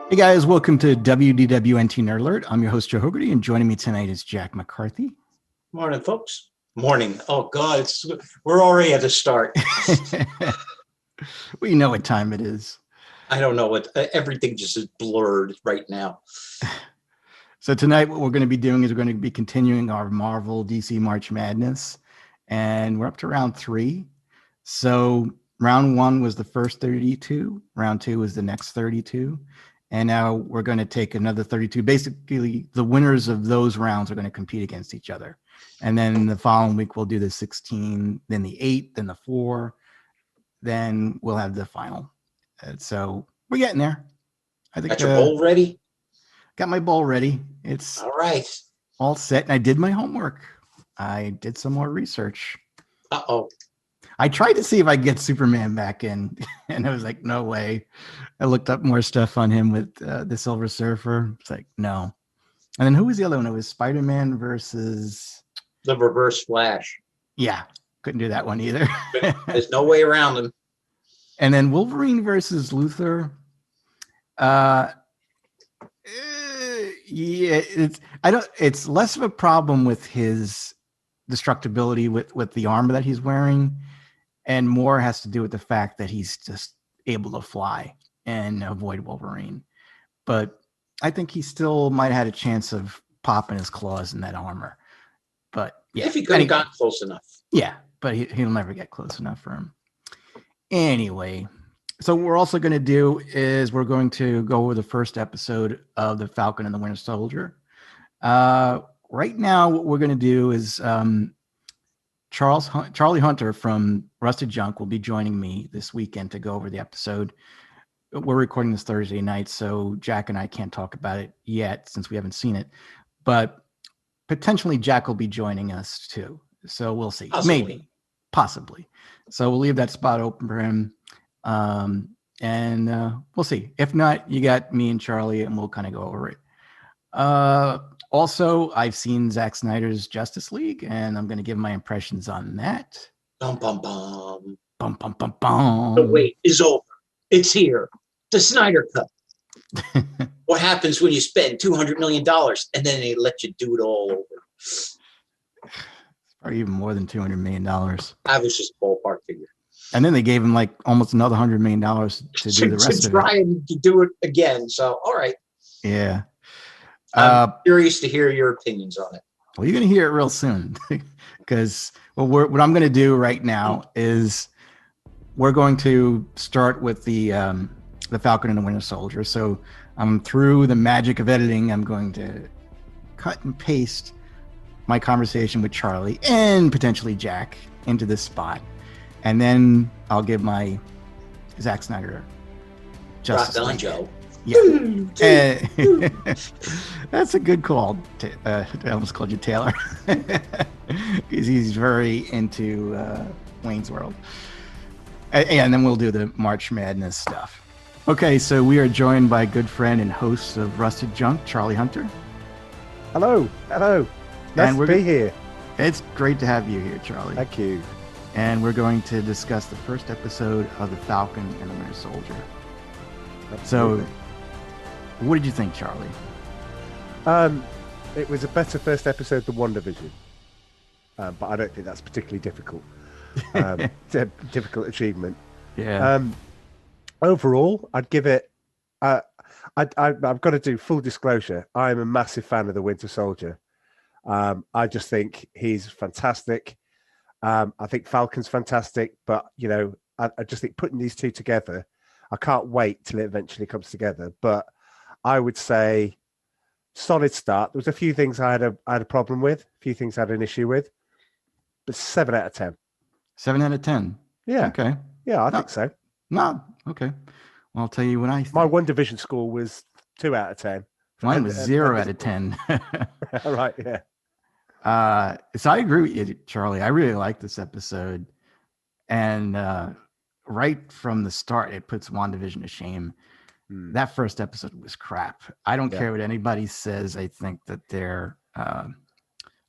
Hey guys, welcome to WDWNT Nerd Alert. I'm your host, Joe Hogarty, and joining me tonight is Jack McCarthy. Morning, folks. Morning. Oh, God, we're already at the start. We know what time it is. I don't know what, everything just is blurred right now. So tonight what we're going to be doing is we're going to be continuing our Marvel DC March Madness, and we're up to round 3. So round 1 was the first 32, round 2 was the next 32. And now we're going to take another 32. Basically, the winners of those rounds are going to compete against each other. And then the following week, we'll do the 16, then the 8, then the 4. Then we'll have the final. So we're getting there. I think. Got your bowl ready? Got my bowl ready. It's all right. All set. And I did my homework. I did some more research. Uh-oh. I tried to see if I could get Superman back in, and I was like, no way. I looked up more stuff on him with the Silver Surfer. It's like, no. And then who was the other one? It was Spider-Man versus... the Reverse Flash. Yeah, couldn't do that one either. There's no way around him. And then Wolverine versus Luthor. Yeah, it's less of a problem with his destructibility with the armor that he's wearing, and more has to do with the fact that he's just able to fly and avoid Wolverine. But I think he still might have had a chance of popping his claws in that armor. But yeah, if he could have gotten close enough. Yeah, but he'll never get close enough for him. Anyway, so what we're also going to do is we're going to go over the first episode of The Falcon and the Winter Soldier. Right now, what we're going to do is Charlie Hunter from Rusted Junk will be joining me this weekend to go over the episode. We're recording this Thursday night, so Jack and I can't talk about it yet since we haven't seen it. But potentially Jack will be joining us too. So we'll see. Maybe. Possibly. So we'll leave that spot open for him. And we'll see. If not, you got me and Charlie, and we'll kind of go over it. Also, I've seen Zack Snyder's Justice League, and I'm going to give my impressions on that. Bum, bum, bum. Bum, bum, bum, bum. The wait is over. It's here. The Snyder Cut. What happens when you spend $200 million and then they let you do it all over? Or even more than $200 million. I was just a ballpark figure. And then they gave him like almost another $100 million to do the rest of it. Trying to do it again. So, all right. Yeah. I'm curious to hear your opinions on it. Well, you're going to hear it real soon because what I'm going to do right now is we're going to start with the Falcon and the Winter Soldier. So I'm through the magic of editing. I'm going to cut and paste my conversation with Charlie and potentially Jack into this spot. And then I'll give my Zack Snyder Justice League. Joe. Yeah. That's a good call. I almost called you Taylor. Because he's very into Wayne's World. And then we'll do the March Madness stuff. Okay, so we are joined by a good friend and host of Rusted Junk, Charlie Hunter. Hello. Nice to be here. It's great to have you here, Charlie. Thank you. And we're going to discuss the first episode of The Falcon and the Winter Soldier. Absolutely. So, what did you think, Charlie? It was a better first episode than WandaVision. But I don't think that's particularly difficult. It's a difficult achievement. Yeah. Overall, I'd give it... I've got to do full disclosure. I'm a massive fan of the Winter Soldier. I just think he's fantastic. I think Falcon's fantastic. But, you know, I just think putting these two together, I can't wait till it eventually comes together. But I would say solid start. There was a few things I had a problem with, a few things I had an issue with, but 7 out of 10. 7 out of 10. Yeah. Okay. Yeah, I think so. No. Okay. Well, I'll tell you what I think. My WandaVision score was 2 out of 10. Mine was 0 out of 10. All right. Yeah. So I agree with you, Charlie. I really like this episode. And right from the start, it puts WandaVision to shame. That first episode was crap. I don't care what anybody says. I think that they're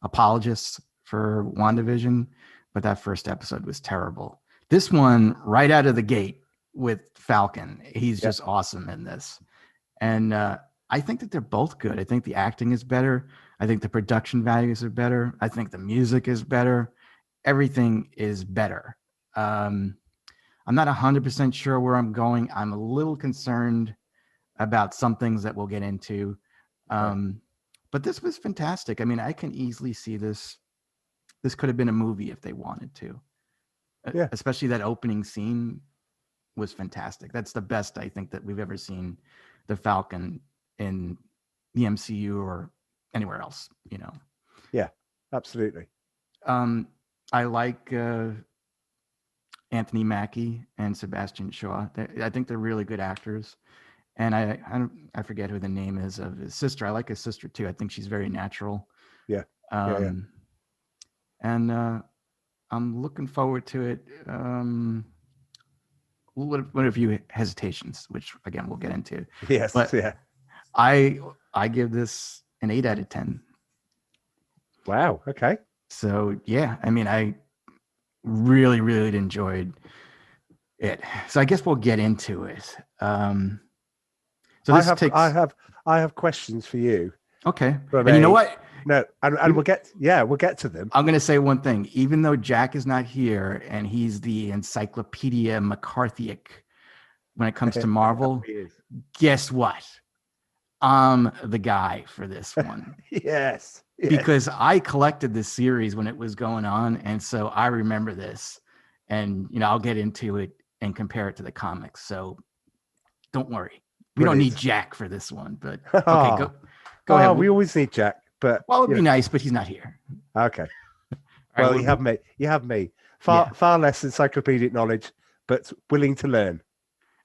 apologists for WandaVision, but that first episode was terrible. This one, right out of the gate with Falcon, he's just awesome in this. And I think that they're both good. I think the acting is better. I think the production values are better. I think the music is better. Everything is better. I'm not 100% sure where I'm going. I'm a little concerned about some things that we'll get into. But this was fantastic. I mean, I can easily see this. This could have been a movie if they wanted to. Yeah. Especially that opening scene was fantastic. That's the best I think that we've ever seen the Falcon in the MCU or anywhere else, you know. Yeah, absolutely. I like Anthony Mackie and Sebastian Shaw. I think they're really good actors. And I forget who the name is of his sister. I like his sister too. I think she's very natural. Yeah. And I'm looking forward to it. What a few hesitations, which again we'll get into. Yes. But yeah. I give this an 8 out of 10. Wow. Okay. So yeah, I mean, I really, really enjoyed it. So I guess we'll get into it. So I have questions for you. Okay. And you know what? No, and we'll get to them. I'm going to say one thing. Even though Jack is not here and he's the Encyclopedia McCarthyic when it comes to Marvel, guess what? I'm the guy for this one. Yes. Because I collected this series when it was going on. And so I remember this. And, you know, I'll get into it and compare it to the comics. So don't worry. We don't need Jack for this one. But okay, go ahead. We always need Jack. But it'd be nice, but he's not here. Okay. Well, you have me. You have me. Far less encyclopedic knowledge, but willing to learn.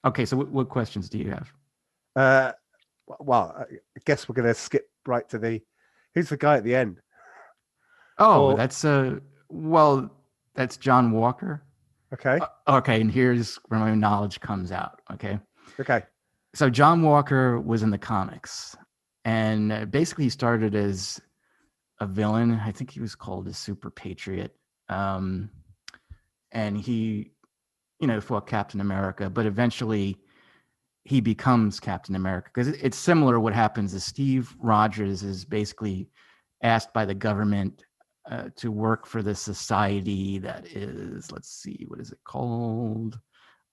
Okay, so what questions do you have? Well, I guess we're going to skip right to who's the guy at the end? Oh, that's John Walker. Okay. Okay, and here's where my knowledge comes out. Okay. So John Walker was in the comics. And basically, he started as a villain. I think he was called a Super Patriot. And he, fought Captain America. But eventually, he becomes Captain America. Because it's similar what happens is Steve Rogers is basically asked by the government to work for the society that is, let's see, what is it called?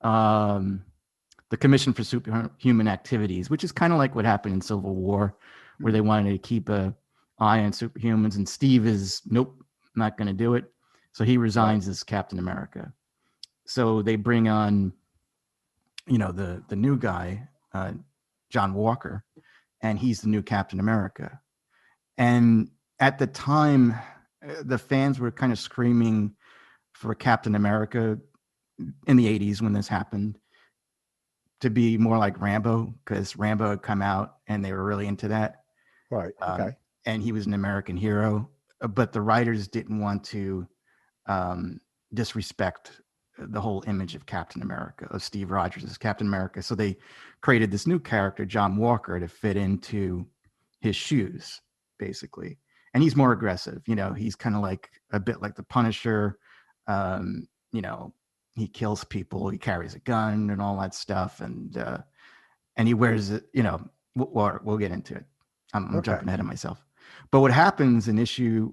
The Commission for Superhuman Activities, which is kind of like what happened in Civil War, where they wanted to keep an eye on superhumans. And Steve is, nope, not going to do it. So he resigns as Captain America. So they bring on, the new guy, John Walker, and he's the new Captain America. And at the time, the fans were kind of screaming for Captain America in the 80s when this happened, to be more like Rambo, because Rambo had come out and they were really into that. Right. Okay. And he was an American hero, but the writers didn't want to disrespect the whole image of Captain America, of Steve Rogers as Captain America. So they created this new character, John Walker, to fit into his shoes, basically. And he's more aggressive. He's kind of like a bit like the Punisher. He kills people, he carries a gun and all that stuff. And he wears it, we'll get into it. I'm jumping ahead of myself. But what happens in issue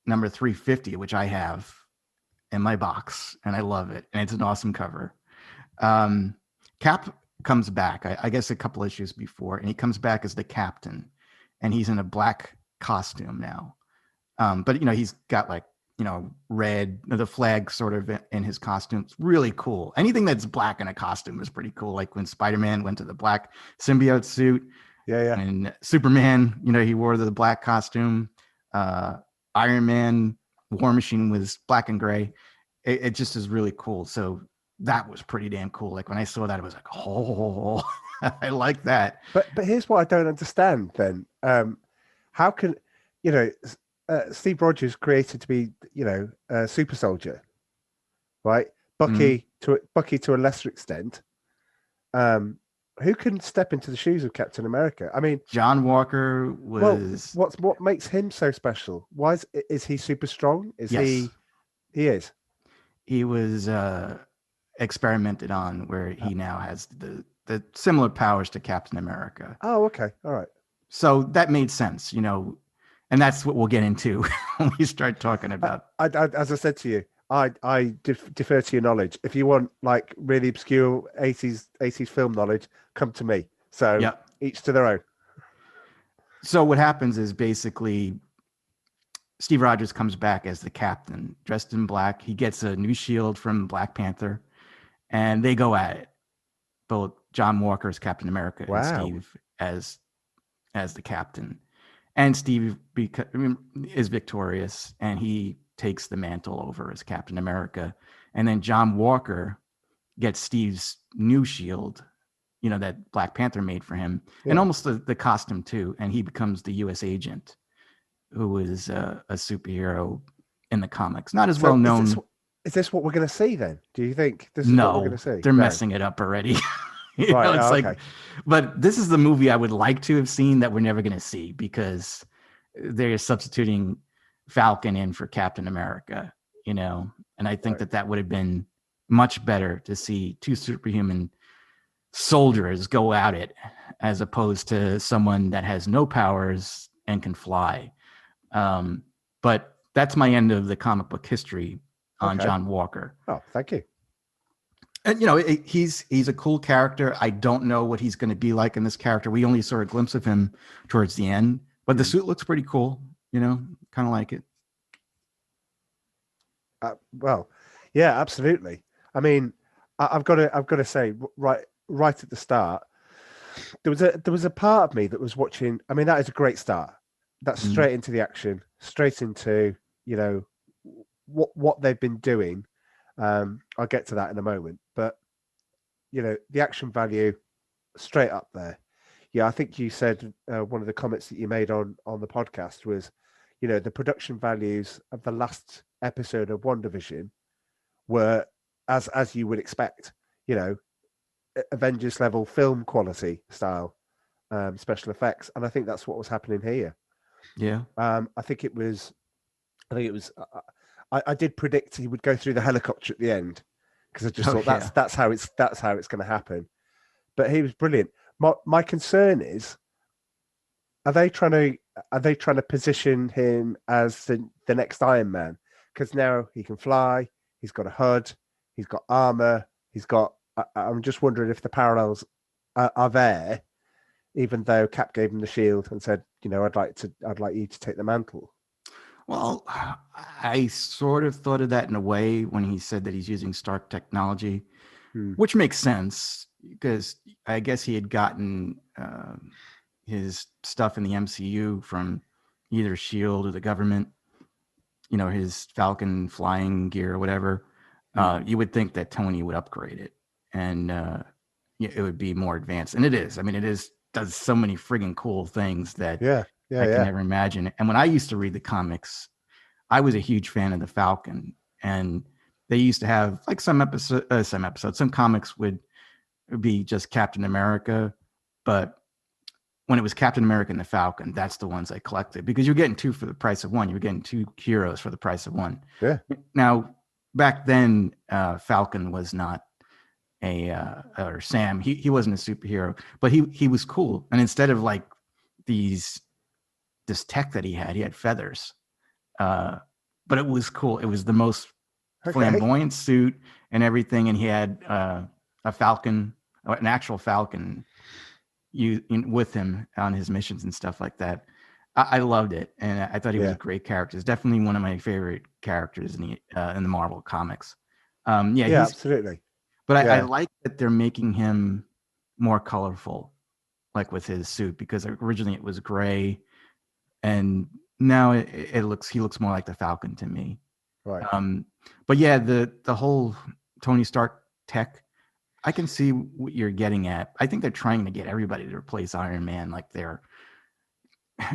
number 350, which I have in my box, and I love it, and it's an awesome cover. Cap comes back, I guess a couple issues before, and he comes back as the captain, and he's in a black costume now. But, he's got like, red, the flag sort of in his costume. It's really cool. Anything that's black in a costume is pretty cool. Like when Spider-Man went to the black symbiote suit. Yeah. And Superman, he wore the black costume. Iron Man, War Machine was black and gray. It just is really cool. So that was pretty damn cool. Like when I saw that, I was like, oh, I like that. But here's what I don't understand then. How can, Steve Rogers created to be, a super soldier, right? Bucky to a lesser extent. Who can step into the shoes of Captain America? I mean, John Walker was. Well, what makes him so special? Why is he super strong? He is. He was experimented on, where he now has the the similar powers to Captain America. Oh, okay, all right. So that made sense, and that's what we'll get into when we start talking about. I as I said to you, I defer to your knowledge. If you want like really obscure 80s film knowledge, come to me. So Yep. each to their own. So what happens is basically Steve Rogers comes back as the captain, dressed in black. He gets a new shield from Black Panther, and they go at it. Both John Walker as Captain America and Steve as the captain. And Steve is victorious, and he takes the mantle over as Captain America. And then John Walker gets Steve's new shield, that Black Panther made for him, and almost the costume too. And he becomes the U.S. agent, who is a superhero in the comics. Not as well known. Is this what we're going to see then? Do you think this is what we're going to see? They're messing it up already. Right. Okay. But this is the movie I would like to have seen that we're never going to see, because they're substituting Falcon in for Captain America, and I think that would have been much better to see two superhuman soldiers go at it, as opposed to someone that has no powers and can fly. But that's my end of the comic book history on John Walker. Oh, thank you. And he's a cool character. I don't know what he's going to be like in this character. We only saw a glimpse of him towards the end, but the suit looks pretty cool. Kind of like it. Well, yeah, absolutely. I mean, I've got to say, right at the start, there was a part of me that was watching. I mean, that is a great start. That's straight into the action, straight into what they've been doing. I'll get to that in a moment, but the action value straight up there. Yeah, I think you said one of the comments that you made on the podcast was, the production values of the last episode of WandaVision were as you would expect, Avengers level film quality style special effects, and I think that's what was happening here. Yeah, I think it was. I did predict he would go through the helicopter at the end, because I just thought that's how it's going to happen. But he was brilliant. My concern is, are they trying to position him as the next Iron Man? Because now he can fly, he's got a HUD, he's got armor, he's got. I'm just wondering if the parallels are there, even though Cap gave him the shield and said, I'd like you to take the mantle. Well, I sort of thought of that in a way when he said that he's using Stark technology, which makes sense, because I guess he had gotten his stuff in the MCU from either S.H.I.E.L.D. or the government, his Falcon flying gear or whatever. You would think that Tony would upgrade it, and it would be more advanced. And it is. I mean, does so many friggin' cool things that I can never imagine. And when I used to read the comics, I was a huge fan of the Falcon, and they used to have like some comics would be just Captain America, but when it was Captain America and the Falcon, that's the ones I collected, because you're getting two for the price of one. You were getting two heroes for the price of one. Yeah. Now, back then, Falcon was not or Sam. He wasn't a superhero, but he was cool. And instead of like this tech that he had feathers. But it was cool. It was the most flamboyant suit and everything. And he had a Falcon, an actual Falcon, with him on his missions and stuff like that. I loved it, and I thought he was a great character. It's definitely one of my favorite characters in the Marvel comics. Absolutely. But I like that they're making him more colorful, like with his suit, because originally it was gray, and now he looks more like the Falcon to me. Right. But yeah, the whole Tony Stark tech, I can see what you're getting at. I think they're trying to get everybody to replace Iron Man, like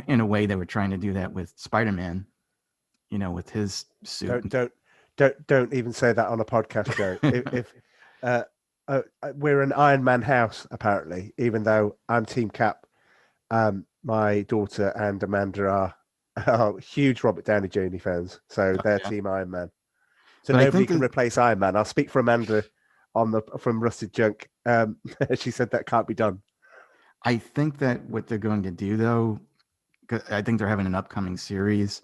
in a way they were trying to do that with Spider-Man, with his suit. Don't even say that on a podcast, Joe. if we're an Iron Man house, apparently, even though I'm Team Cap. My daughter and Amanda are huge Robert Downey Jr. fans, so they're Team Iron Man. So but nobody can replace Iron Man. I'll speak for Amanda from Rusted Junk. She said that can't be done. I think that what they're going to do, though, 'cause I think they're having an upcoming series.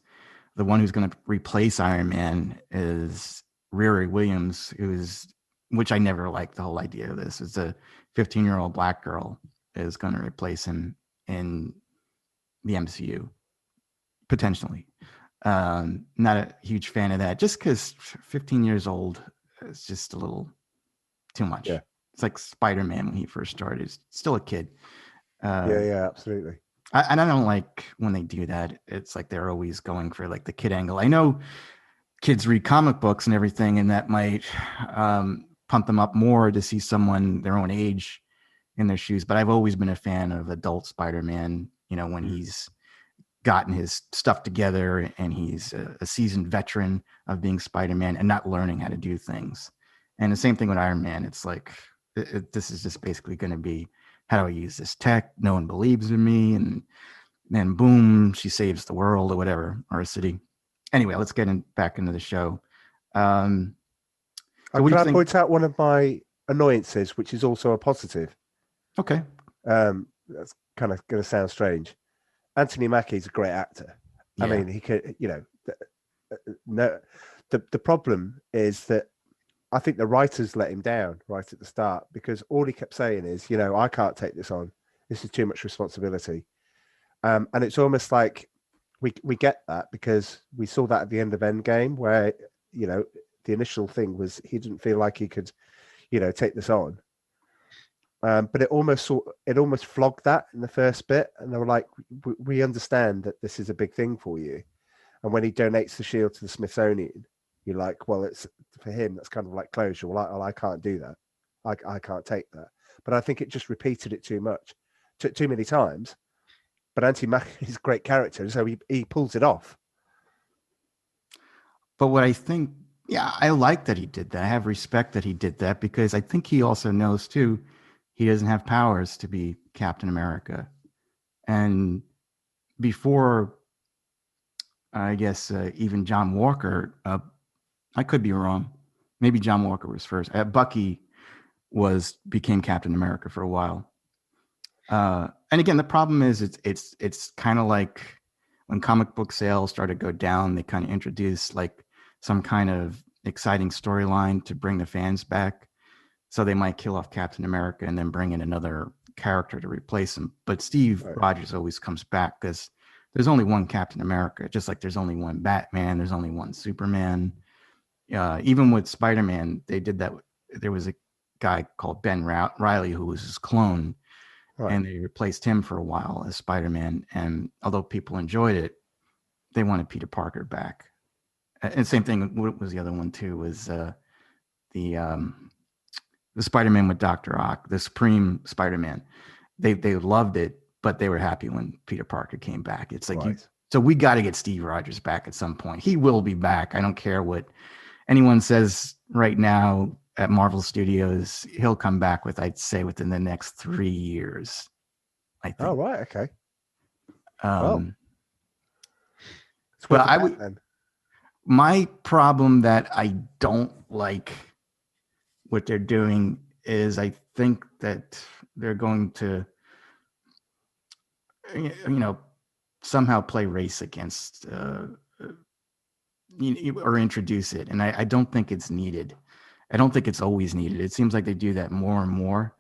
The one who's going to replace Iron Man is Riri Williams, which I never liked the whole idea of this. It's a 15-year-old black girl is going to replace him in the MCU, potentially. Not a huge fan of that, just because 15 years old is just a little too much. Yeah. It's like Spider-Man when he first started. He's still a kid. Yeah, absolutely. And I don't like when they do that. It's like they're always going for like the kid angle. I know kids read comic books and everything, and that might pump them up more to see someone their own age in their shoes. But I've always been a fan of adult Spider-Man, when he's gotten his stuff together and he's a seasoned veteran of being Spider-Man and not learning how to do things. And the same thing with Iron Man. It's like, this is just basically going to be, how do I use this tech? No one believes in me. And then boom, she saves the world or whatever, or a city. Anyway, let's get back into the show. Can I point out one of my annoyances, which is also a positive? Okay. That's kind of going to sound strange. Anthony Mackie's a great actor. Yeah. I mean, he could, no. The problem is that I think the writers let him down right at the start, because all he kept saying is, I can't take this on. This is too much responsibility. And it's almost like we get that because we saw that at the end of Endgame, where, the initial thing was he didn't feel like he could, take this on. But it almost flogged that in the first bit. And they were like, we understand that this is a big thing for you. And when he donates the shield to the Smithsonian, you're like, well, it's for him, that's kind of like closure. Well, I can't do that. I can't take that. But I think it just repeated it too much, too many times. But Anthony Mackie is a great character, so he pulls it off. But what I think, I like that he did that. I have respect that he did that, because I think he also knows too, he doesn't have powers to be Captain America. And before, I guess, even John Walker, I could be wrong. Maybe John Walker was first. Bucky became Captain America for a while. And again, the problem is it's kind of like when comic book sales started to go down, they kind of introduced like some kind of exciting storyline to bring the fans back. So they might kill off Captain America and then bring in another character to replace him. But Steve Rogers always comes back, because there's only one Captain America, just like there's only one Batman, there's only one Superman. Even with Spider-Man, they did that. There was a guy called Ben Reilly who was his clone, and they replaced him for a while as Spider-Man. And although people enjoyed it, they wanted Peter Parker back. And same thing. What was the other one too? Was the Spider-Man with Dr. Ock, the Supreme Spider-Man. They loved it, but they were happy when Peter Parker came back. It's like so we got to get Steve Rogers back at some point. He will be back. I don't care what anyone says right now at Marvel Studios. He'll come back I'd say within the next 3 years, I think. Oh, right. Okay. But my problem that I don't like what they're doing is I think that they're going to, somehow play race against or introduce it. And I don't think it's needed. I don't think it's always needed. It seems like they do that more and more.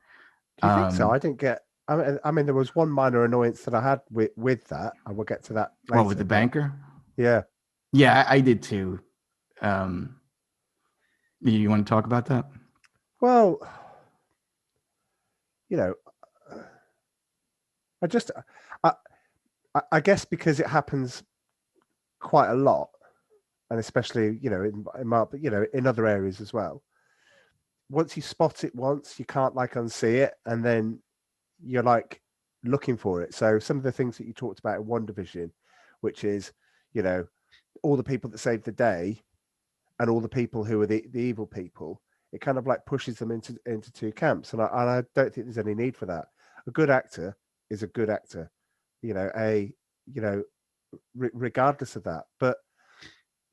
Do you think so? I didn't get. I mean, there was one minor annoyance that I had with that. I will get to that later. Well, with the banker? Yeah. Yeah, I did too. You want to talk about that? Well, I guess because it happens quite a lot, and especially in other areas as well. Once you spot it once, you can't unsee it, and then you're looking for it. So some of the things that you talked about in WandaVision, which is all the people that saved the day and all the people who are the evil people, it kind of pushes them into two camps, and I don't think there's any need for that. A good actor is a good actor, regardless of that. But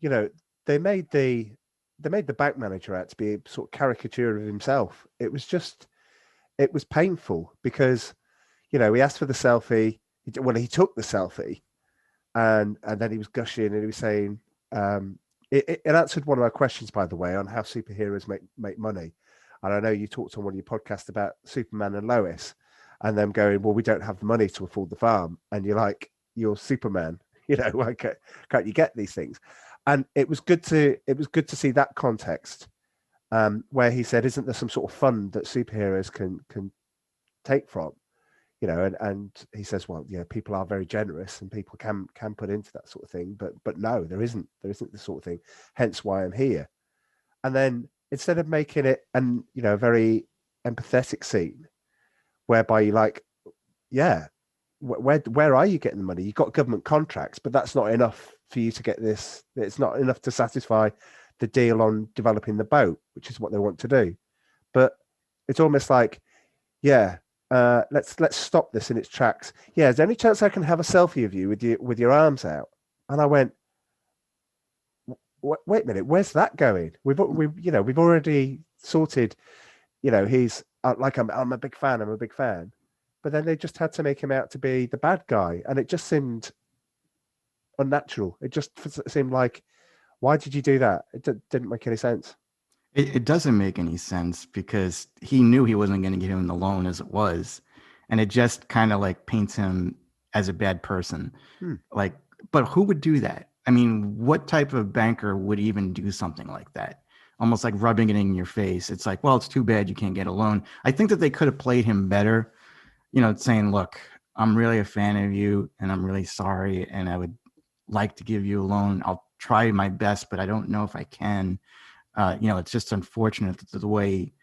they made the the bank manager out to be a sort of caricature of himself. It was painful because, you know, he asked for the selfie. He took the selfie, and then he was gushing and he was saying, it answered one of my questions, by the way, on how superheroes make money. And I know you talked on one of your podcasts about Superman and Lois, and them going, well, we don't have the money to afford the farm. And you're like, you're Superman, you know, why can't you get these things? And it was good to see that context, where he said, isn't there some sort of fund that superheroes can take from? You know, and he says, well, yeah, people are very generous and people can put into that sort of thing, but no, there isn't this sort of thing. Hence why I'm here. And then instead of making it a very empathetic scene, whereby you're like, yeah, where are you getting the money? You've got government contracts, but that's not enough for you to get this. It's not enough to satisfy the deal on developing the boat, which is what they want to do. But it's almost like, yeah, let's stop this in its tracks. Yeah, is there any chance I can have a selfie of you with your arms out? And I went, wait a minute, where's that going? We've already sorted. You know, he's like, I'm a big fan. But then they just had to make him out to be the bad guy, and it just seemed unnatural. It just seemed like, why did you do that? It didn't make any sense. It doesn't make any sense because he knew he wasn't going to get him the loan as it was. And it just kind of like paints him as a bad person. Like, but who would do that? I mean, what type of banker would even do something like that? Almost like rubbing it in your face. It's like, well, it's too bad you can't get a loan. I think that they could have played him better, you know, saying, look, I'm really a fan of you and I'm really sorry. And I would like to give you a loan. I'll try my best, but I don't know if I can. It's just unfortunate that the way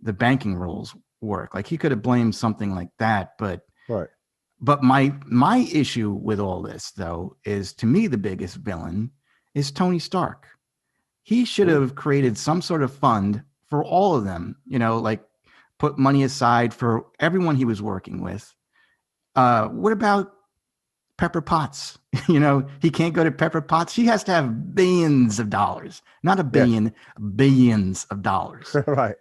the banking rules work. Like he could have blamed something like that, but right. But my issue with all this, though, is to me the biggest villain is Tony Stark. He should have created some sort of fund for all of them. You know, like put money aside for everyone he was working with. What about Pepper Potts? You know, he can't go to Pepper Potts. She has to have billions of dollars, not a billion, billions of dollars. Right.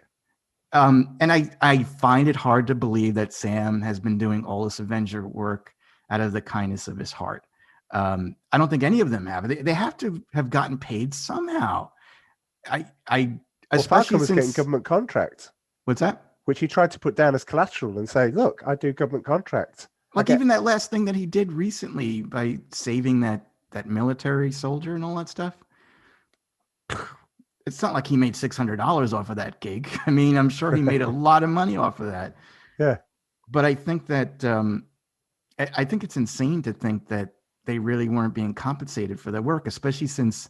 And I find it hard to believe that Sam has been doing all this Avenger work out of the kindness of his heart. I don't think any of them have. They have to have gotten paid somehow. Falcon was getting government contracts. What's that? Which he tried to put down as collateral and say, look, I do government contracts. Like even that last thing that he did recently by saving that military soldier and all that stuff. It's not like he made $600 off of that gig. I mean, I'm sure he made a lot of money off of that. Yeah. But I think that I think it's insane to think that they really weren't being compensated for their work, especially since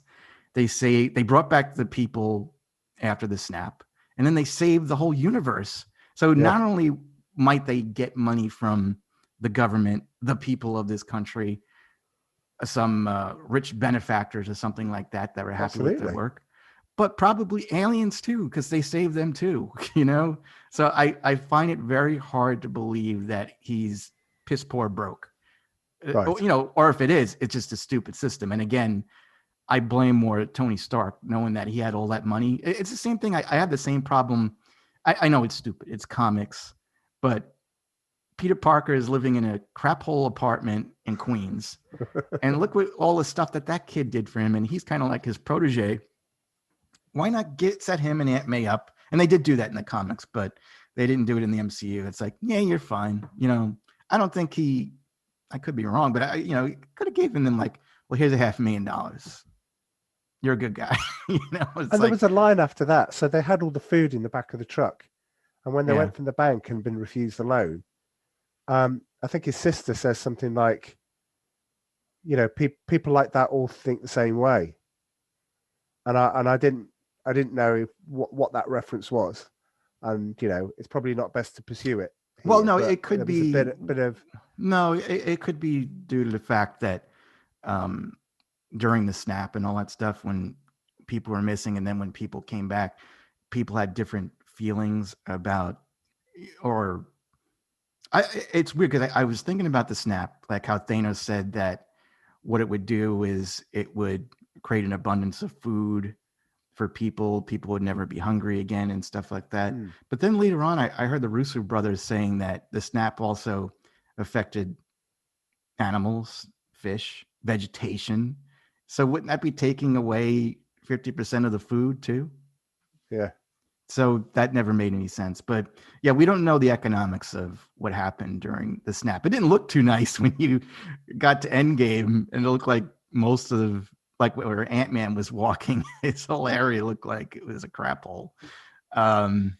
they say they brought back the people after the snap and then they saved the whole universe. So not only might they get money from the government, the people of this country, some rich benefactors or something like that were happy with their work, but probably aliens too, because they saved them too, you know? So I find it very hard to believe that he's piss poor broke, right. You know, or if it is, it's just a stupid system. And again, I blame more Tony Stark, knowing that he had all that money. It's the same thing. I had the same problem. I know it's stupid. It's comics, but Peter Parker is living in a crap hole apartment in Queens. And look what all the stuff that kid did for him. And he's kind of like his protege. Why not set him and Aunt May up? And they did do that in the comics, but they didn't do it in the MCU. It's like, yeah, you're fine. You know, I don't think I could be wrong, but he could have given them like, well, here's $500,000. You're a good guy. You know, and there was a line after that. So they had all the food in the back of the truck. And when they went from the bank and been refused the loan, I think his sister says something like, you know, people like that all think the same way. And I didn't know what that reference was. And, you know, it's probably not best to pursue it. Here, well, no, it could be a bit of. No, it could be due to the fact that during the snap and all that stuff, when people were missing, and then when people came back, people had different feelings about, or it's weird because I was thinking about the snap, like how Thanos said that what it would do is it would create an abundance of food for people. People would never be hungry again and stuff like that. Hmm. But then later on, I heard the Russo brothers saying that the SNAP also affected animals, fish, vegetation. So wouldn't that be taking away 50% of the food too? Yeah. So that never made any sense. But yeah, we don't know the economics of what happened during the snap. It didn't look too nice when you got to Endgame, and it looked like most of like where Ant-Man was walking, his whole area looked like it was a crap hole. So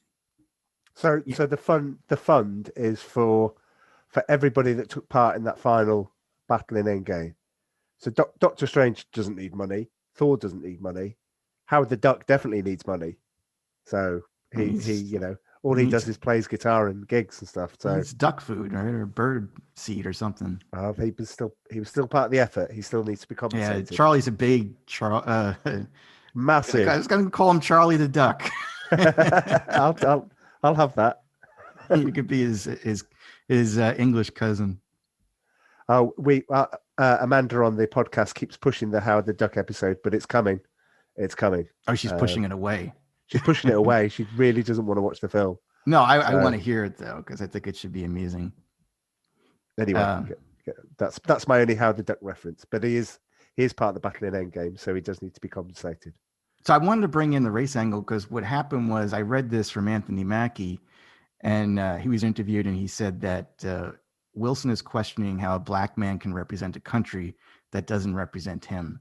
the fund is for everybody that took part in that final battle in Endgame. So Doctor Strange doesn't need money. Thor doesn't need money. Howard the Duck definitely needs money. So he all he does is plays guitar and gigs and stuff. So it's duck food, right, or bird seed or something. He was still part of the effort. He still needs to be compensated. Yeah, Charlie's a big massive. I was going to call him Charlie the Duck. I'll have that. You could be his English cousin. Oh, Amanda on the podcast keeps pushing the Howard the Duck episode, but it's coming. It's coming. Oh, she's pushing it away. She's pushing it away. She really doesn't want to watch the film. No, I want to hear it though, because I think it should be amusing. Anyway, that's my only Howard the Duck reference. But he is part of the battle in Endgame, so he does need to be compensated. So I wanted to bring in the race angle because what happened was I read this from Anthony Mackie, and he was interviewed, and he said that Wilson is questioning how a black man can represent a country that doesn't represent him.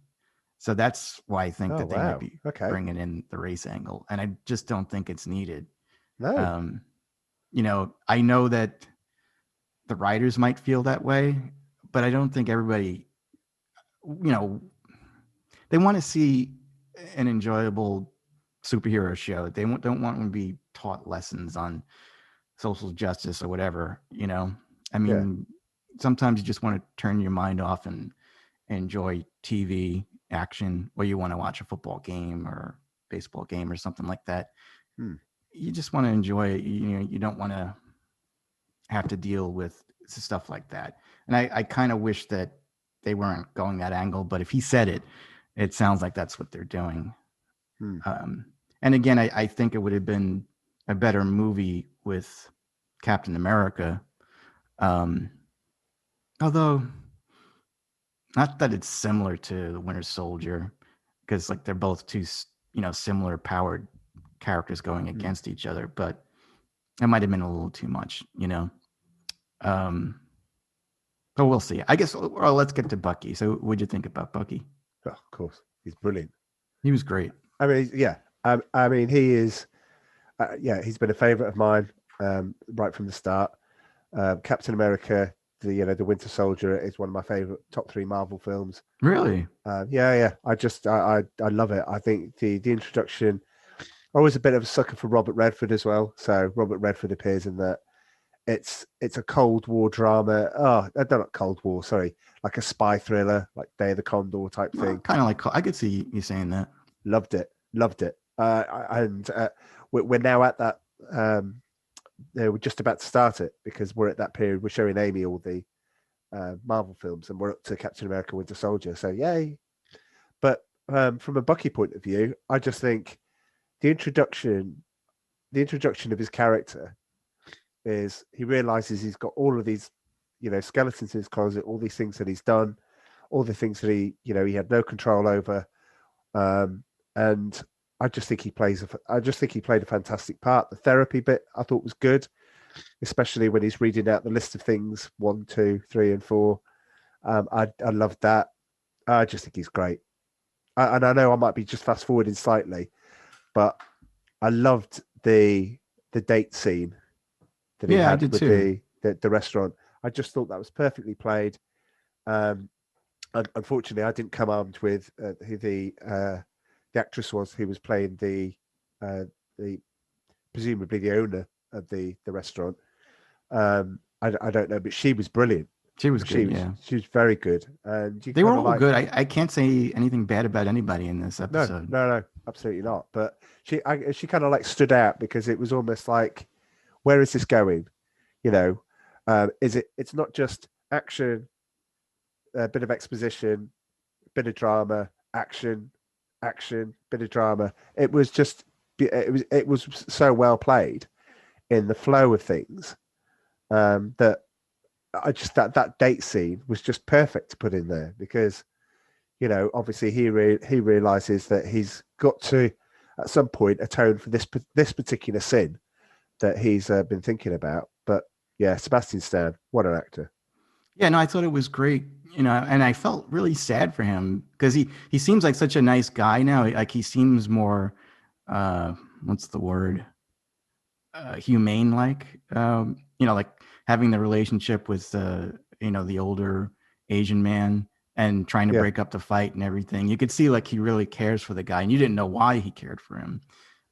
So that's why I think that they might be bringing in the race angle, and I just don't think it's needed. No. I know that the writers might feel that way, but I don't think everybody, they want to see an enjoyable superhero show. They don't want to be taught lessons on social justice or whatever, I mean, sometimes you just want to turn your mind off and enjoy TV action, or you want to watch a football game or baseball game or something like that. You just want to enjoy it. You don't want to have to deal with stuff like that. And I kind of wish that they weren't going that angle, but if he said it, it sounds like that's what they're doing. And again, I think it would have been a better movie with Captain America. Although not that it's similar to the Winter Soldier, because like they're both two, similar powered characters going against each other, but it might have been a little too much, but we'll see. I guess, well, let's get to Bucky. So what'd you think about Bucky? Oh, of course. He's brilliant. He was great. I mean, yeah. I mean, he is, he's been a favorite of mine right from the start. Captain America, the Winter Soldier is one of my favorite top 3 Marvel films. Really? Yeah. I love it. I think the introduction, I was a bit of a sucker for Robert Redford as well. So Robert Redford appears in that. It's a Cold War drama. Oh, not Cold War, sorry. Like a spy thriller, like Day of the Condor type thing. Kind of like, I could see you saying that. Loved it. And we're now at that, we're just about to start it because we're at that period. We're showing Amy all the Marvel films and we're up to Captain America Winter Soldier. So yay. But from a Bucky point of view, I just think the introduction of his character is he realizes he's got all of these, skeletons in his closet, all these things that he's done, all the things that he had no control over. And I just think he played a fantastic part. The therapy bit I thought was good, especially when he's reading out the list of things 1, 2, 3, and 4. I loved that. I just think he's great. And I know I might be just fast forwarding slightly, but I loved the date scene that he had with the restaurant. I just thought that was perfectly played. Unfortunately, I didn't come armed with who the actress was who was playing the presumably the owner of the restaurant. I don't know, but she was brilliant. She was good. She was very good. And they were all good. I can't say anything bad about anybody in this episode. No, absolutely not. But she kind of like stood out because it was almost like, where is this going? It's not just action, a bit of exposition, a bit of drama, action, action, bit of drama. It was so well played in the flow of things, that I just that date scene was just perfect to put in there, because obviously he realizes that he's got to at some point atone for this particular sin that he's been thinking about. But yeah, Sebastian Stan, what an actor. Yeah, no, I thought it was great, and I felt really sad for him because he seems like such a nice guy now. Like he seems more, what's the word? Humane, like, like having the relationship with the older Asian man and trying to Yeah. break up the fight and everything. You could see like he really cares for the guy, and you didn't know why he cared for him,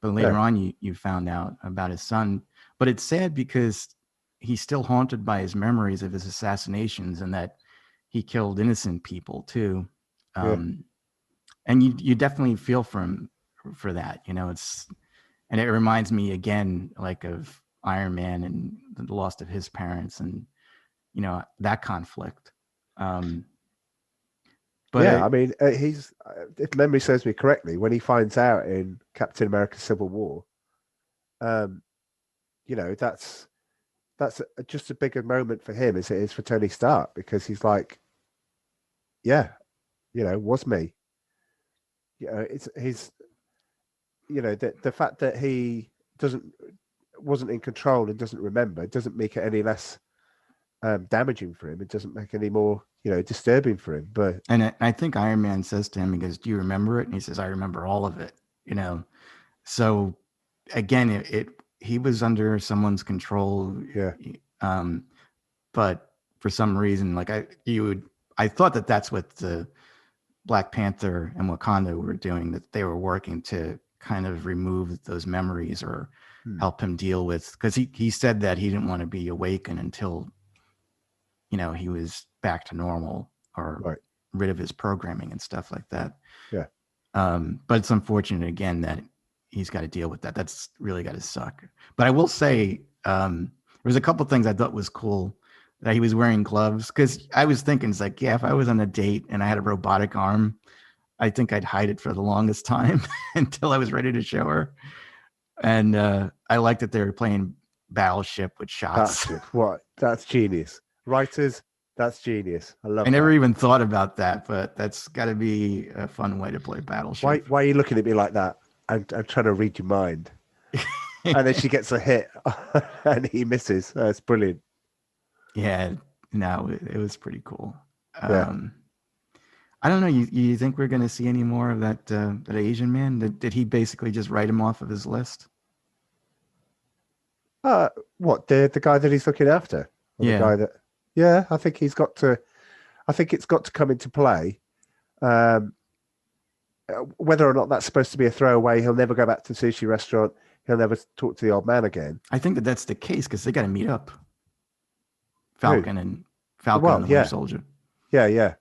but later on you found out about his son. But it's sad because he's still haunted by his memories of his assassinations and that he killed innocent people too. And you definitely feel for him for that. And it reminds me again, like, of Iron Man and the loss of his parents and, that conflict. But yeah, I mean, he's, if memory serves me correctly, when he finds out in Captain America Civil War, that's just a bigger moment for him as it is for Tony Stark, because he's like, yeah, was me. It's his, the fact that he wasn't in control and doesn't remember, it doesn't make it any less damaging for him. It doesn't make any more, disturbing for him. But I think Iron Man says to him, he goes, "Do you remember it?" And he says, "I remember all of it." So again, he was under someone's control. Yeah. But for some reason, like I thought that's what the Black Panther and Wakanda were doing, that they were working to kind of remove those memories or help him deal with, because he said that he didn't want to be awakened until he was back to normal or rid of his programming and stuff like that. Yeah. But it's unfortunate again that he's got to deal with that. That's really got to suck. But I will say, there was a couple things I thought was cool, that he was wearing gloves, because I was thinking, it's like, yeah, if I was on a date and I had a robotic arm, I think I'd hide it for the longest time until I was ready to show her. And I liked that they were playing Battleship with shots. That's genius. Writers, that's genius. I love it. I never even thought about that, but that's got to be a fun way to play Battleship. Why are you looking at me like that? I'm trying to read your mind. And then she gets a hit and he misses. That's brilliant. Yeah, no, it was pretty cool. Yeah. I don't know. You think we're going to see any more of that Asian man? Did he basically just write him off of his list? What, the guy that he's looking after? Or yeah. The guy that, yeah, I think it's got to come into play. Whether or not that's supposed to be a throwaway, he'll never go back to the sushi restaurant. He'll never talk to the old man again. I think that's the case, because they got to meet up. Falcon and the Winter Soldier. Yeah.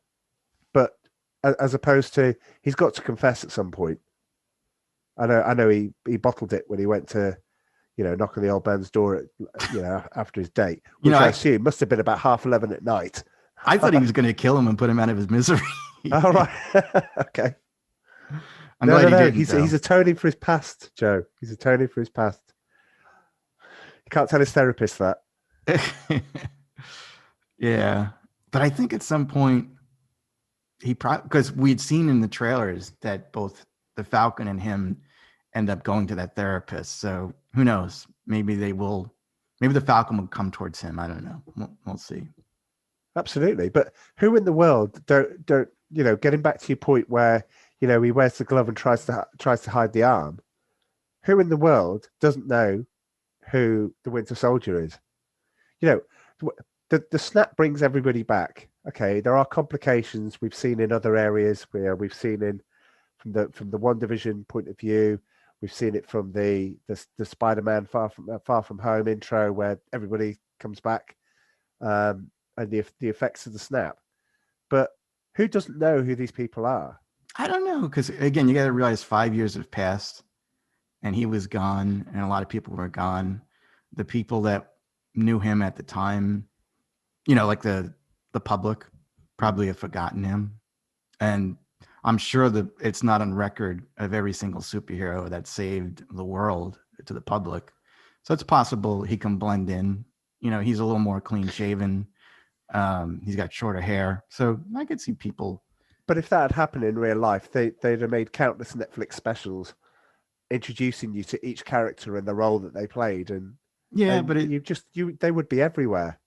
But as opposed to, he's got to confess at some point. I know he bottled it when he went to, knock on the old man's door at, after his date, which I assume must have been about 11:30 at night. I thought he was going to kill him and put him out of his misery. All right. Okay. I'm glad he didn't. He's atoning for his past, Joe. He's atoning for his past. You can't tell his therapist that. Yeah. But I think at some point because we'd seen in the trailers that both the Falcon and him end up going to that therapist. So who knows? Maybe the Falcon will come towards him. I don't know. We'll see. Absolutely. But who in the world don't getting back to your point where, he wears the glove and tries to hide the arm. Who in the world doesn't know who the Winter Soldier is? The snap brings everybody back. Okay, there are complications we've seen in other areas where we've seen from the One Division point of view. We've seen it from the Spider-Man Far From Home intro, where everybody comes back, and the effects of the snap. But who doesn't know who these people are? I don't know, because again, you got to realize 5 years have passed, and he was gone, and a lot of people were gone. The people that knew him at the time, like the public, probably have forgotten him. And I'm sure that it's not on record of every single superhero that saved the world to the public. So it's possible he can blend in. He's a little more clean shaven. He's got shorter hair. So I could see people. But if that had happened in real life, they'd have made countless Netflix specials introducing you to each character and the role that they played. And but they would be everywhere.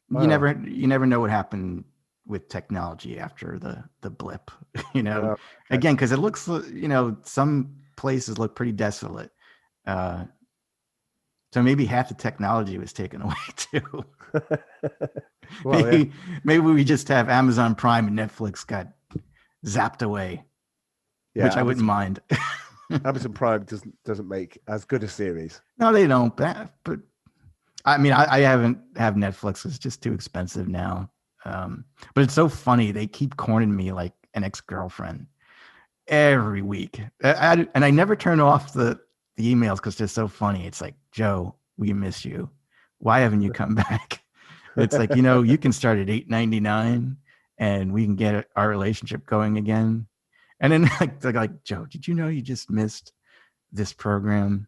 You never know what happened with technology after the blip, Okay. Again, because it looks, some places look pretty desolate. So maybe half the technology was taken away too. Well, maybe we just have Amazon Prime and Netflix got zapped away, which I wouldn't mind. Amazon Prime doesn't make as good a series. No, they don't. But I mean, I haven't have Netflix. It's just too expensive now. But it's so funny. They keep cornering me like an ex-girlfriend every week. And I never turn off the emails because they're so funny. It's like, Joe, we miss you. Why haven't you come back? It's like, you can start at $8.99 and we can get our relationship going again. And then they're like, Joe, did you know you just missed this program?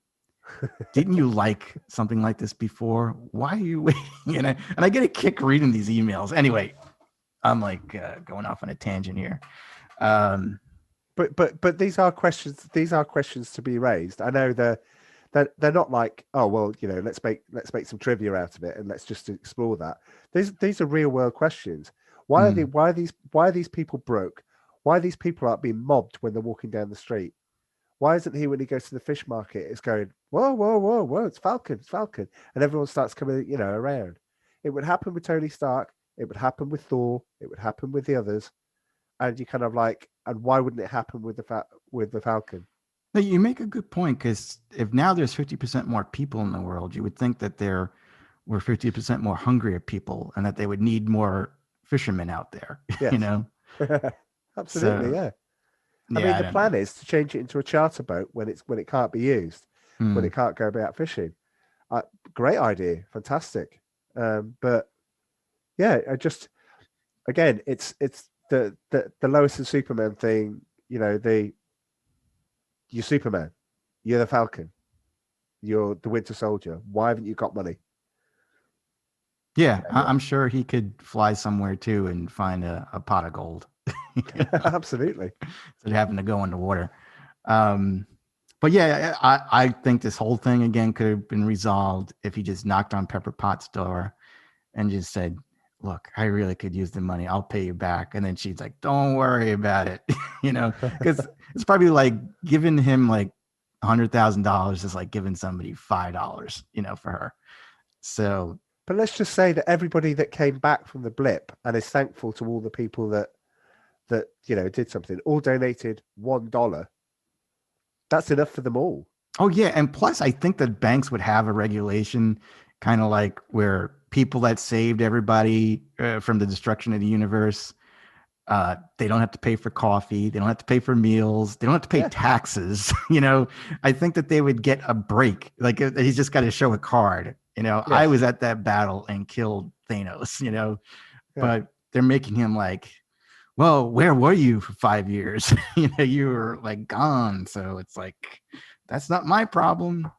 Didn't you like something like this before? Why are you waiting? And I get a kick reading these emails. Anyway, I'm like going off on a tangent here. But these are questions. These are questions to be raised. I know they're not like, oh well, let's make some trivia out of it and let's just explore that. These are real world questions. Why are these people broke? Why are these people aren't being mobbed when they're walking down the street? Why isn't he, when he goes to the fish market, is going, whoa, whoa, whoa, whoa, it's Falcon, and everyone starts coming, around. It would happen with Tony Stark. It would happen with Thor. It would happen with the others. And you kind of like, and why wouldn't it happen with the Falcon? No, you make a good point, because if now there's 50% more people in the world, you would think that there were 50% more hungrier people, and that they would need more fishermen out there. Yes. Absolutely, So, yeah. I mean, the plan is to change it into a charter boat when it can't be used, when it can't go out fishing. Great idea, fantastic. But yeah, again, it's the Lois and Superman thing. You're Superman, you're the Falcon, you're the Winter Soldier. Why haven't you got money? Yeah, I'm sure he could fly somewhere too and find a pot of gold. Absolutely. Instead of having to go underwater. But yeah, I think this whole thing again could have been resolved if he just knocked on Pepper Potts' door and just said, look, I really could use the money. I'll pay you back. And then she's like, don't worry about it. Because it's probably like giving him like $100,000 is like giving somebody $5, for her. So, but let's just say that everybody that came back from the blip and is thankful to all the people that did something, all donated $1. That's enough for them all. Oh yeah, and plus I think that banks would have a regulation, kind of like where people that saved everybody from the destruction of the universe, they don't have to pay for coffee, they don't have to pay for meals, they don't have to pay taxes. I think that they would get a break. Like he's just got to show a card. Yes. I was at that battle and killed Thanos. But they're making him like, well, where were you for 5 years? You were like gone. So it's like, that's not my problem.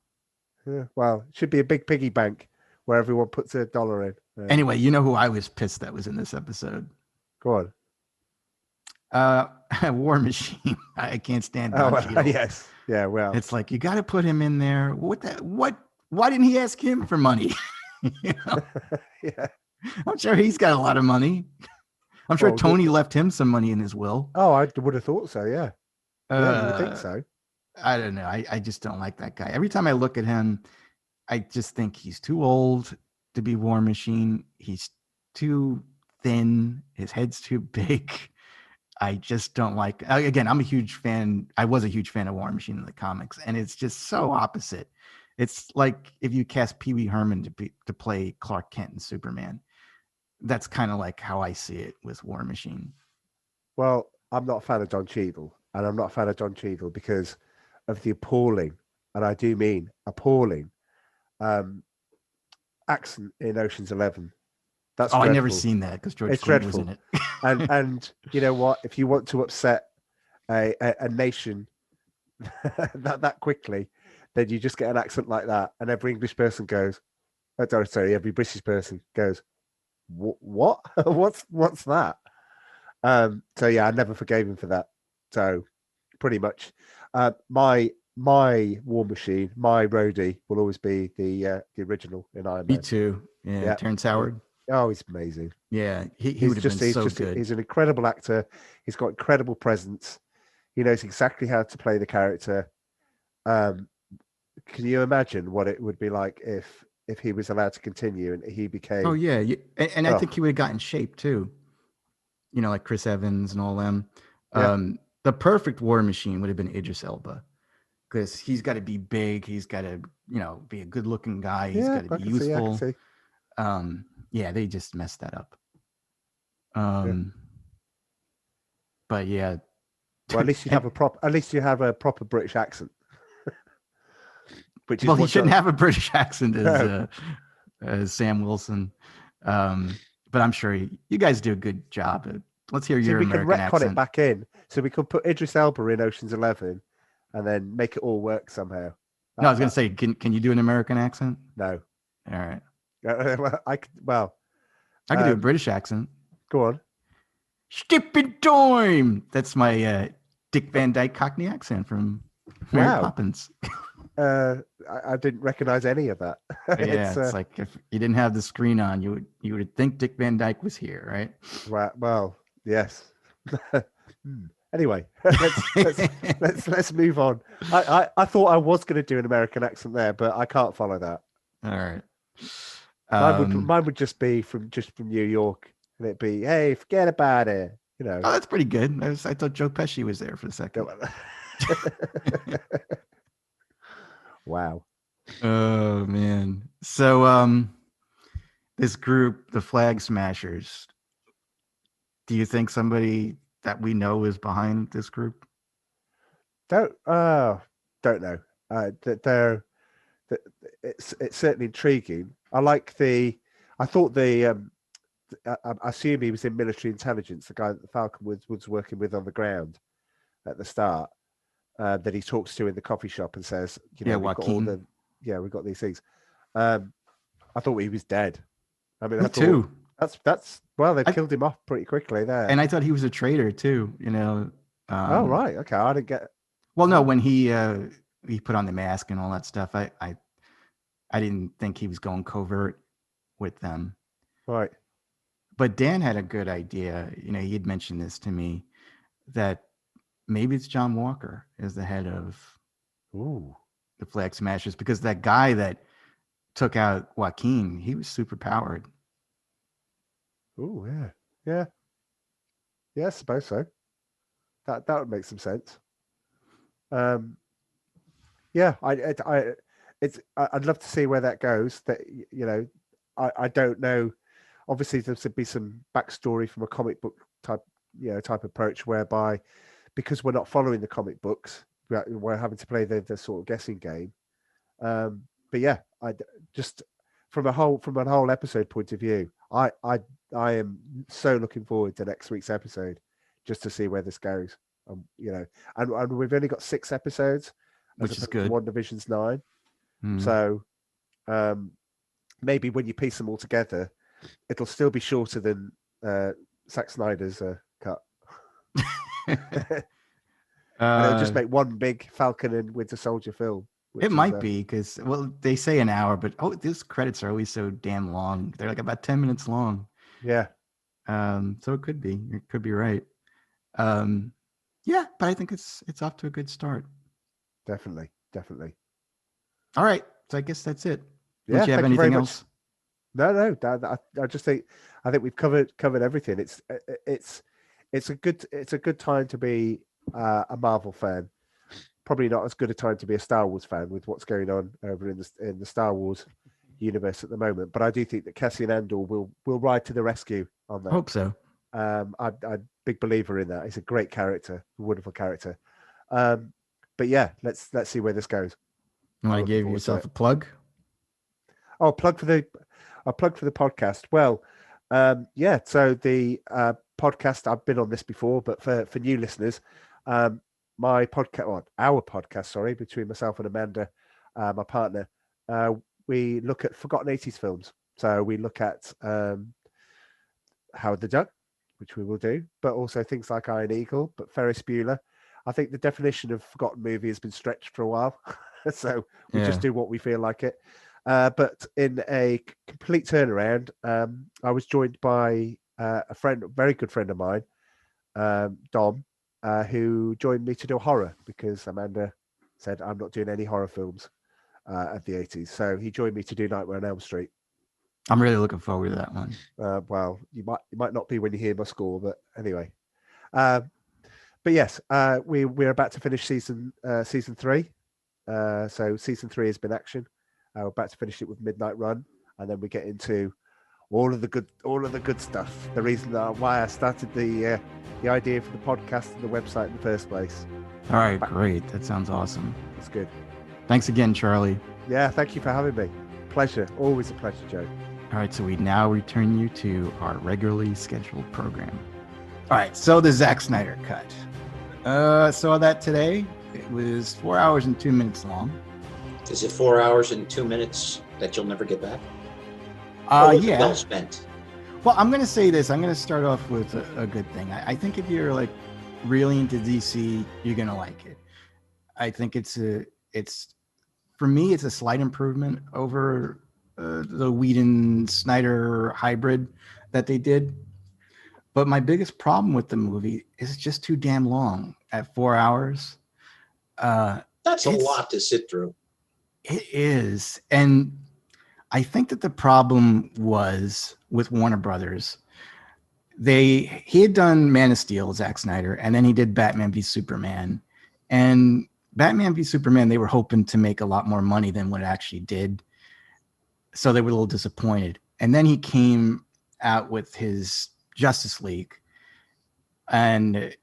Yeah, well, it should be a big piggy bank where everyone puts $1 in. Anyway, you know who I was pissed that was in this episode? Go on. War Machine. I can't stand Don Cheadle. Yes. Yeah, well. It's like, you got to put him in there. Why didn't he ask him for money? Yeah. I'm sure he's got a lot of money. I'm sure Tony left him some money in his will. Oh, I would have thought so, yeah. You would think so. I don't know. I just don't like that guy. Every time I look at him, I just think he's too old to be War Machine. He's too thin. His head's too big. I just don't like. Again, I'm a huge fan. I was a huge fan of War Machine in the comics, and it's just so opposite. It's like if you cast Pee Wee Herman to play Clark Kent and Superman. That's kind of like how I see it with War Machine. Well, I'm not a fan of Don Cheadle, and I'm not a fan of Don Cheadle because of the appalling, and I do mean appalling, accent in Ocean's 11. That's dreadful. I never seen that because George Clooney was in it. And you know what? If you want to upset a nation that quickly, then you just get an accent like that, and every English person goes, oh, sorry, every British person goes, what? what's that? So yeah, I never forgave him for that. So pretty much, my War Machine, my roadie will always be the original in Iron Man. Me too. Yeah, Yeah. Terrence Howard. Oh, he's amazing. Yeah, he would have been so good. He's an incredible actor. He's got incredible presence. He knows exactly how to play the character. Can you imagine what it would be like if he was allowed to continue and he became? Oh yeah, and I think he would have gotten shape too. You know, like Chris Evans and all them. Yeah. The perfect War Machine would have been Idris Elba, because he's got to be big. He's got to, be a good-looking guy. He's got to be useful. Yeah, they just messed that up. But yeah. Well, at least you have a proper British accent. Which is he shouldn't have a British accent as Sam Wilson. But I'm sure you guys do a good job. Let's hear your American accent. We can retcon it back in, so we could put Idris Elba in Ocean's 11, and then make it all work somehow. No, I was going to say, can you do an American accent? No. All right. I could do a British accent. Go on. Skipping time. That's my Dick Van Dyke Cockney accent from Mary Poppins. I didn't recognize any of that. Yeah, it's like if you didn't have the screen on, you would think Dick Van Dyke was here, right? Right. Well, yes. Anyway, let's move on. I thought I was going to do an American accent there, but I can't follow that. All right. Mine would just be from New York, and it'd be, hey, forget about it. Oh, that's pretty good. I thought Joe Pesci was there for a second. Wow. Oh man. So this group, the Flag Smashers, do you think somebody that we know is behind this group? Don't know. It's certainly intriguing. I assume he was in military intelligence, the guy that the Falcon was working with on the ground at the start. That he talks to in the coffee shop and says, Joaquin. We've got these things. I thought he was dead. I mean, Me too. They killed him off pretty quickly there. And I thought he was a traitor too. Oh right, okay. I didn't get. Well, no, when he put on the mask and all that stuff, I didn't think he was going covert with them. Right. But Dan had a good idea. He had mentioned this to me, that maybe it's John Walker as the head of the Flag Smashers, because that guy that took out Joaquin, he was super powered. Oh yeah. I suppose so. That would make some sense. Yeah, I'd love to see where that goes. That I don't know. Obviously, there should be some backstory from a comic book type approach, whereby, because we're not following the comic books, we're having to play the sort of guessing game. But yeah, I just from a whole episode point of view, I am so looking forward to next week's episode, just to see where this goes. And we've only got 6 episodes, which is good. One Division's 9. So maybe when you piece them all together, it'll still be shorter than Zack Snyder's cut. And it'll just make one big Falcon and Winter Soldier film. It might be, because they say an hour, but these credits are always so damn long. They're like about 10 minutes long. Yeah. So it could be. You could be right. Yeah, but I think it's off to a good start. Definitely. All right. So I guess that's it. Yeah. Don't you have anything else? No. I just think we've covered everything. It's a good time to be a Marvel fan. Probably not as good a time to be a Star Wars fan with what's going on over in the Star Wars universe at the moment. But I do think that Cassian Andor will ride to the rescue on that. I hope so. I'm a big believer in that. He's a great character, a wonderful character. But yeah, let's see where this goes. You want to give yourself a plug? Oh, plug for the podcast. Well, yeah. So the podcast, I've been on this before, but for new listeners, my podcast, or our podcast, sorry, between myself and Amanda, my partner, we look at forgotten 80s films. So we look at Howard the Duck, which we will do, but also things like Iron Eagle, but Ferris Bueller. I think the definition of forgotten movie has been stretched for a while. So we just do what we feel like it. But in a complete turnaround, I was joined by a very good friend of mine, Dom, who joined me to do horror because Amanda said I'm not doing any horror films of the 80s. So he joined me to do Nightmare on Elm Street. I'm really looking forward to that one. Well, you might not be when you hear my score, but anyway. But yes, we're about to finish season 3. So season 3 has been action. We're about to finish it with Midnight Run, and then we get into all of the good stuff. The reason why I started the idea for the podcast and the website in the first place. All right, great. That sounds awesome. That's good. Thanks again, Charlie. Yeah, thank you for having me. Pleasure. Always a pleasure, Joe. All right, so we now return you to our regularly scheduled program. All right, so the Zack Snyder cut. Saw that today. It was 4 hours and 2 minutes long. Is it 4 hours and 2 minutes that you'll never get back? Yeah. Well spent. Well, I'm going to say this. I'm going to start off with a good thing. I think if you're like really into DC, you're going to like it. I think it's for me, it's a slight improvement over the Whedon-Snyder hybrid that they did. But my biggest problem with the movie is it's just too damn long at 4 hours. That's a lot to sit through. It is. And I think that the problem was with Warner Brothers. He had done Man of Steel, Zack Snyder, and then he did Batman v Superman. And Batman v Superman, they were hoping to make a lot more money than what it actually did. So they were a little disappointed. And then he came out with his Justice League. And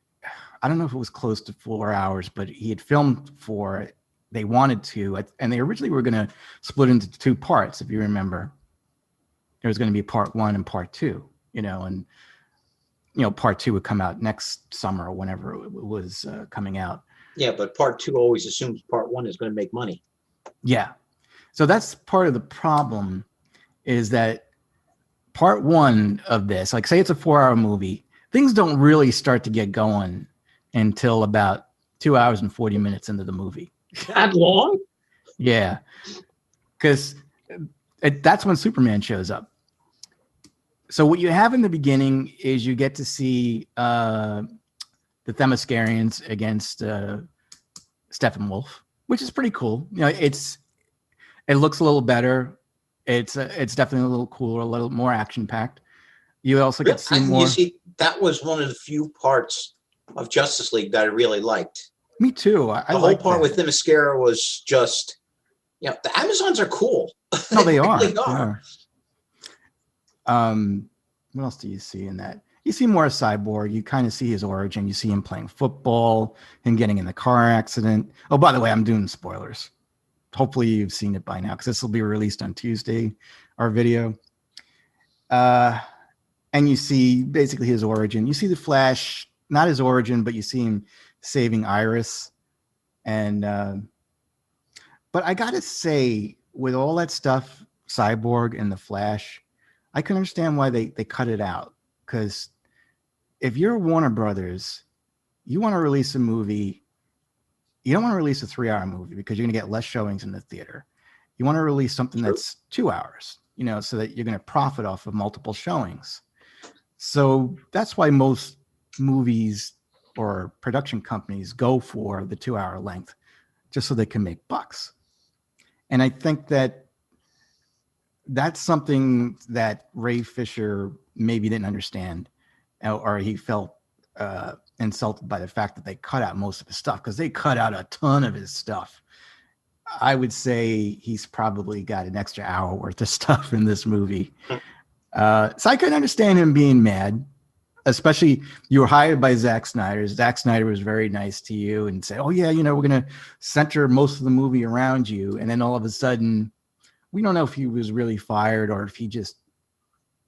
I don't know if it was close to 4 hours, but he had filmed 4. They wanted to, and they originally were going to split into 2 parts, if you remember. There was going to be part 1 and part 2, and part 2 would come out next summer or whenever it was coming out. Yeah, but part 2 always assumes part 1 is going to make money. Yeah. So that's part of the problem, is that part 1 of this, like say it's a 4-hour movie, things don't really start to get going until about 2 hours and 40 minutes into the movie. That long? Yeah. Because that's when Superman shows up. So what you have in the beginning is you get to see the Themyscirians against Steppenwolf, which is pretty cool. It looks a little better. It's definitely a little cooler, a little more action packed. You also get to see more. You see, that was one of the few parts of Justice League that I really liked. Me too. The whole part with Themyscira was just, the Amazons are cool. No, they are. Really are. What else do you see in that? You see more of Cyborg. You kind of see his origin. You see him playing football, him getting in the car accident. Oh, by the way, I'm doing spoilers. Hopefully you've seen it by now, because this will be released on Tuesday, our video. And you see basically his origin. You see the Flash, not his origin, but you see him saving Iris. And but I gotta say, with all that stuff, Cyborg and the Flash, I can understand why they cut it out. Because if you're Warner Brothers, you want to release a movie, you don't want to release a 3-hour movie because you're going to get less showings in the theater. You want to release something that's 2 hours, so that you're going to profit off of multiple showings. So that's why most movies or production companies go for the 2-hour length, just so they can make bucks. And I think that that's something that Ray Fisher maybe didn't understand, or he felt insulted by the fact that they cut out most of his stuff, because they cut out a ton of his stuff. I would say he's probably got an extra hour worth of stuff in this movie. So I can understand him being mad, especially you were hired by Zack Snyder. Zack Snyder was very nice to you and said, oh yeah, we're going to center most of the movie around you. And then all of a sudden, we don't know if he was really fired or if he just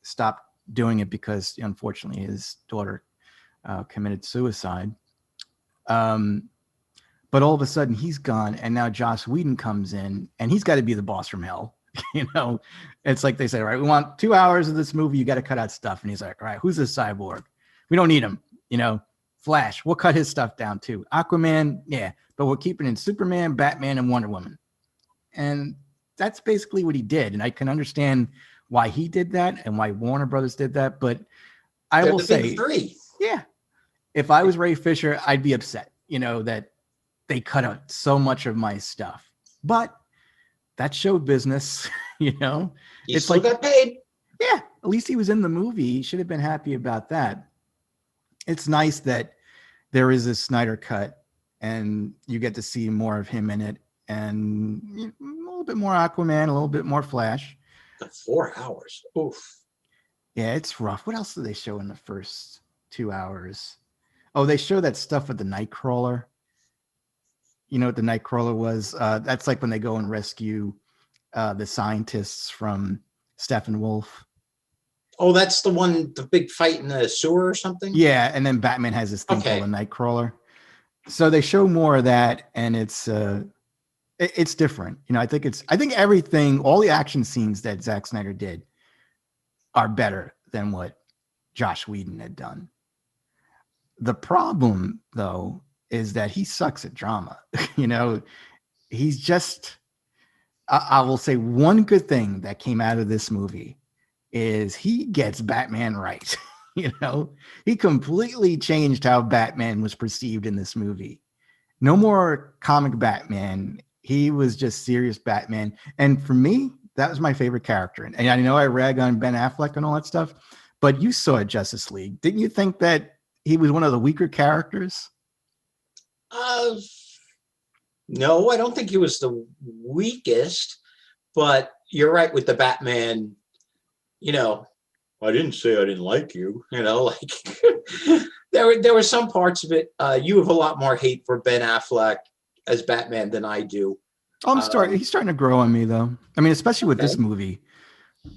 stopped doing it because unfortunately his daughter committed suicide. But all of a sudden he's gone, and now Joss Whedon comes in, and he's got to be the boss from hell. It's like they say, right, we want 2 hours of this movie, you got to cut out stuff. And he's like, all right, who's this cyborg? We don't need him. Flash, we'll cut his stuff down too. Aquaman, yeah, but we're keeping in Superman, Batman, and Wonder Woman. And that's basically what he did. And I can understand why he did that and why Warner Brothers did that. But I will say, big three. Yeah, if I was Ray Fisher, I'd be upset, that they cut out so much of my stuff. But that's show business, It's still got paid. Yeah, at least he was in the movie. He should have been happy about that. It's nice that there is a Snyder cut and you get to see more of him in it, and a little bit more Aquaman, a little bit more Flash. 4 hours. Oof. Yeah, it's rough. What else do they show in the first 2 hours? Oh, they show that stuff with the Nightcrawler. You know what the Nightcrawler was? That's like when they go and rescue the scientists from Steppenwolf. Oh, that's the big fight in the sewer or something? Yeah, and then Batman has this thing called the Nightcrawler. So they show more of that, and it's different. I think everything, all the action scenes that Zack Snyder did are better than what Joss Whedon had done. The problem, though, is that he sucks at drama. He's just, I will say one good thing that came out of this movie is he gets Batman right. He completely changed how Batman was perceived in this movie. No more comic Batman. He was just serious Batman. And for me, that was my favorite character. And I know I rag on Ben Affleck and all that stuff, but you saw Justice League. Didn't you think that he was one of the weaker characters? No, I don't think he was the weakest, but you're right with the Batman. I didn't say I didn't like you. There were some parts of it. You have a lot more hate for Ben Affleck as Batman than I do. He's starting to grow on me, though. I mean, especially with this movie.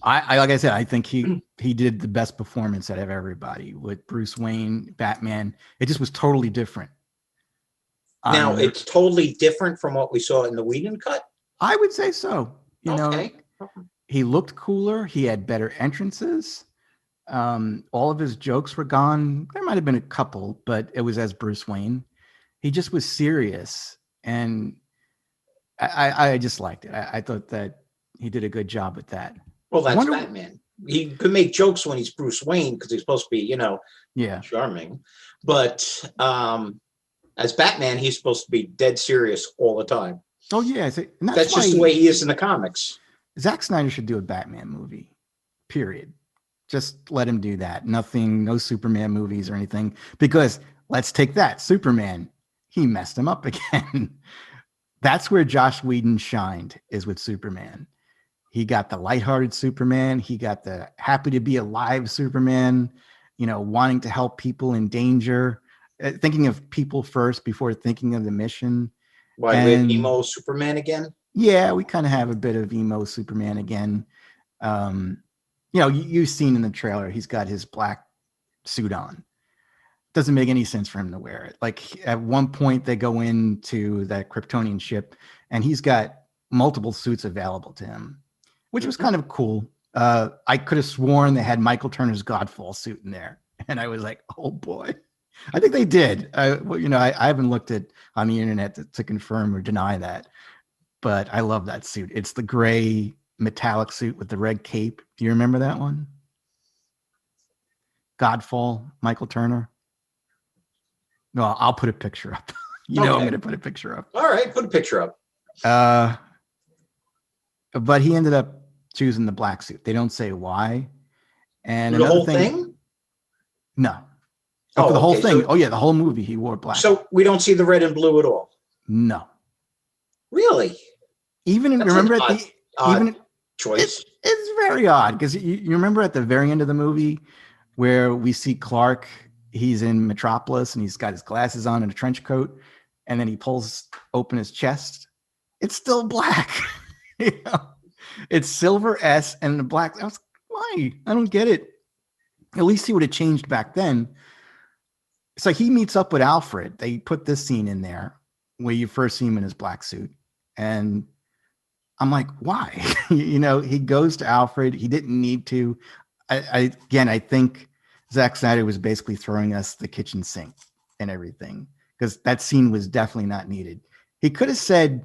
I like I said, I think he did the best performance out of everybody with Bruce Wayne, Batman. It just was totally different. Now it's totally different from what we saw in the Whedon cut. I would say so. Okay. He looked cooler. He had better entrances. All of his jokes were gone. There might have been a couple, but it was as Bruce Wayne. He just was serious, and I just liked it. I thought that he did a good job with that. Well, that's Batman. He could make jokes when he's Bruce Wayne because he's supposed to be, charming. But as Batman, he's supposed to be dead serious all the time. Oh, yeah. That's just the way he is in the comics. Zack Snyder should do a Batman movie, period. Just let him do that. No Superman movies or anything. Because let's take that. Superman, he messed him up again. That's where Joss Whedon shined, is with Superman. He got the lighthearted Superman. He got the happy to be alive Superman, wanting to help people in danger, thinking of people first before thinking of the mission. Why, we have emo Superman again? Yeah, we kind of have a bit of emo Superman again. You've seen in the trailer, he's got his black suit on. Doesn't make any sense for him to wear it. Like at one point they go into that Kryptonian ship and he's got multiple suits available to him, which was kind of cool. I could have sworn they had Michael Turner's Godfall suit in there. And I was like, oh boy. I think they did. I haven't looked on the internet to confirm or deny that, but I love that suit. It's the gray metallic suit with the red cape. Do you remember that one? Godfall, Michael Turner. No, I'll put a picture up. I'm going to put a picture up. All right, put a picture up. But he ended up choosing the black suit. They don't say why. And the whole thing? No. For the whole thing. The whole movie he wore black. So we don't see the red and blue at all? No. Really? Odd choice. It's very odd because you remember at the very end of the movie where we see Clark, he's in Metropolis and he's got his glasses on and a trench coat, and then he pulls open his chest. It's still black. It's silver S and the black. Why? I don't get it. at least he would have changed back then. So he meets up with Alfred. They put this scene in there where you first see him in his black suit. And I'm like, why? He goes to Alfred. He didn't need to. I think Zack Snyder was basically throwing us the kitchen sink and everything, because that scene was definitely not needed. He could have said,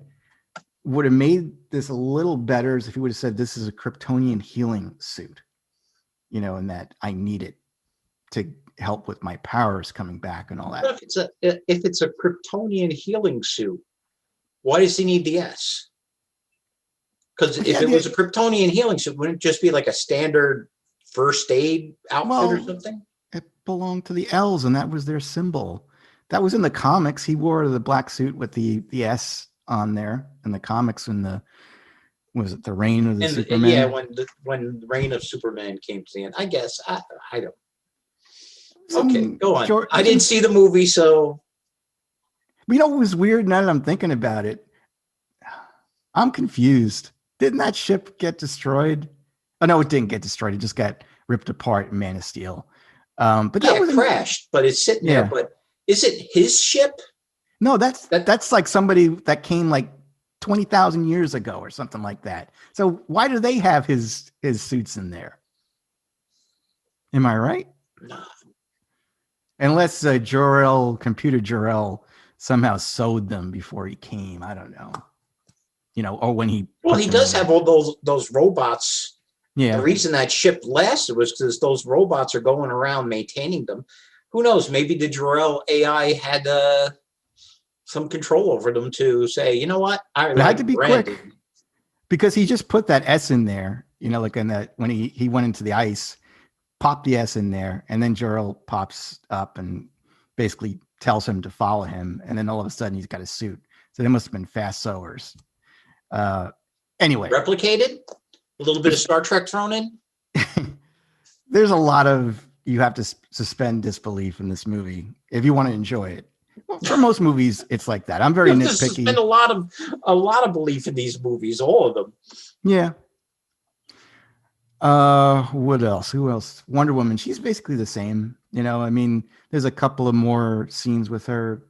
would have made this a little better if he would have said, this is a Kryptonian healing suit, and that I need it to help with my powers coming back and all that. But if it's a Kryptonian healing suit, why does he need the S? Because if it was a Kryptonian healing suit, wouldn't it just be like a standard first aid outfit or something? It belonged to the L's, and that was their symbol. That was in the comics. He wore the black suit with the S on there in the comics. Was it the Reign of the Superman? Yeah, when the Reign of Superman came to the end. I guess I don't. Okay, go on. I didn't see the movie, so. What was weird now that I'm thinking about it? I'm confused. Didn't that ship get destroyed? Oh, no, it didn't get destroyed. It just got ripped apart in Man of Steel. But that was crashed, but it's sitting there. But is it his ship? No, that's like somebody that came like 20,000 years ago or something like that. So why do they have his suits in there? Am I right? No. Unless computer Jor-El somehow sewed them before he came. I don't know. Or when he. Well, he does have all those robots. Yeah. The reason that ship lasted was because those robots are going around maintaining them. Who knows? Maybe the Jor-El AI had some control over them to say, you know what? It had to be quick, because he just put that S in there. Like in that when he went into the ice, popped the S in there, and then Jor-El pops up and basically tells him to follow him, and then all of a sudden he's got a suit. So they must have been fast sewers. Anyway, replicated. A little bit of Star Trek thrown in. There's a lot of, you have to suspend disbelief in this movie if you want to enjoy it. Well, for most movies, it's like that. I'm very nitpicky. Suspend a lot of belief in these movies, all of them. Yeah. What else? Who else? Wonder Woman. She's basically the same. There's a couple of more scenes with her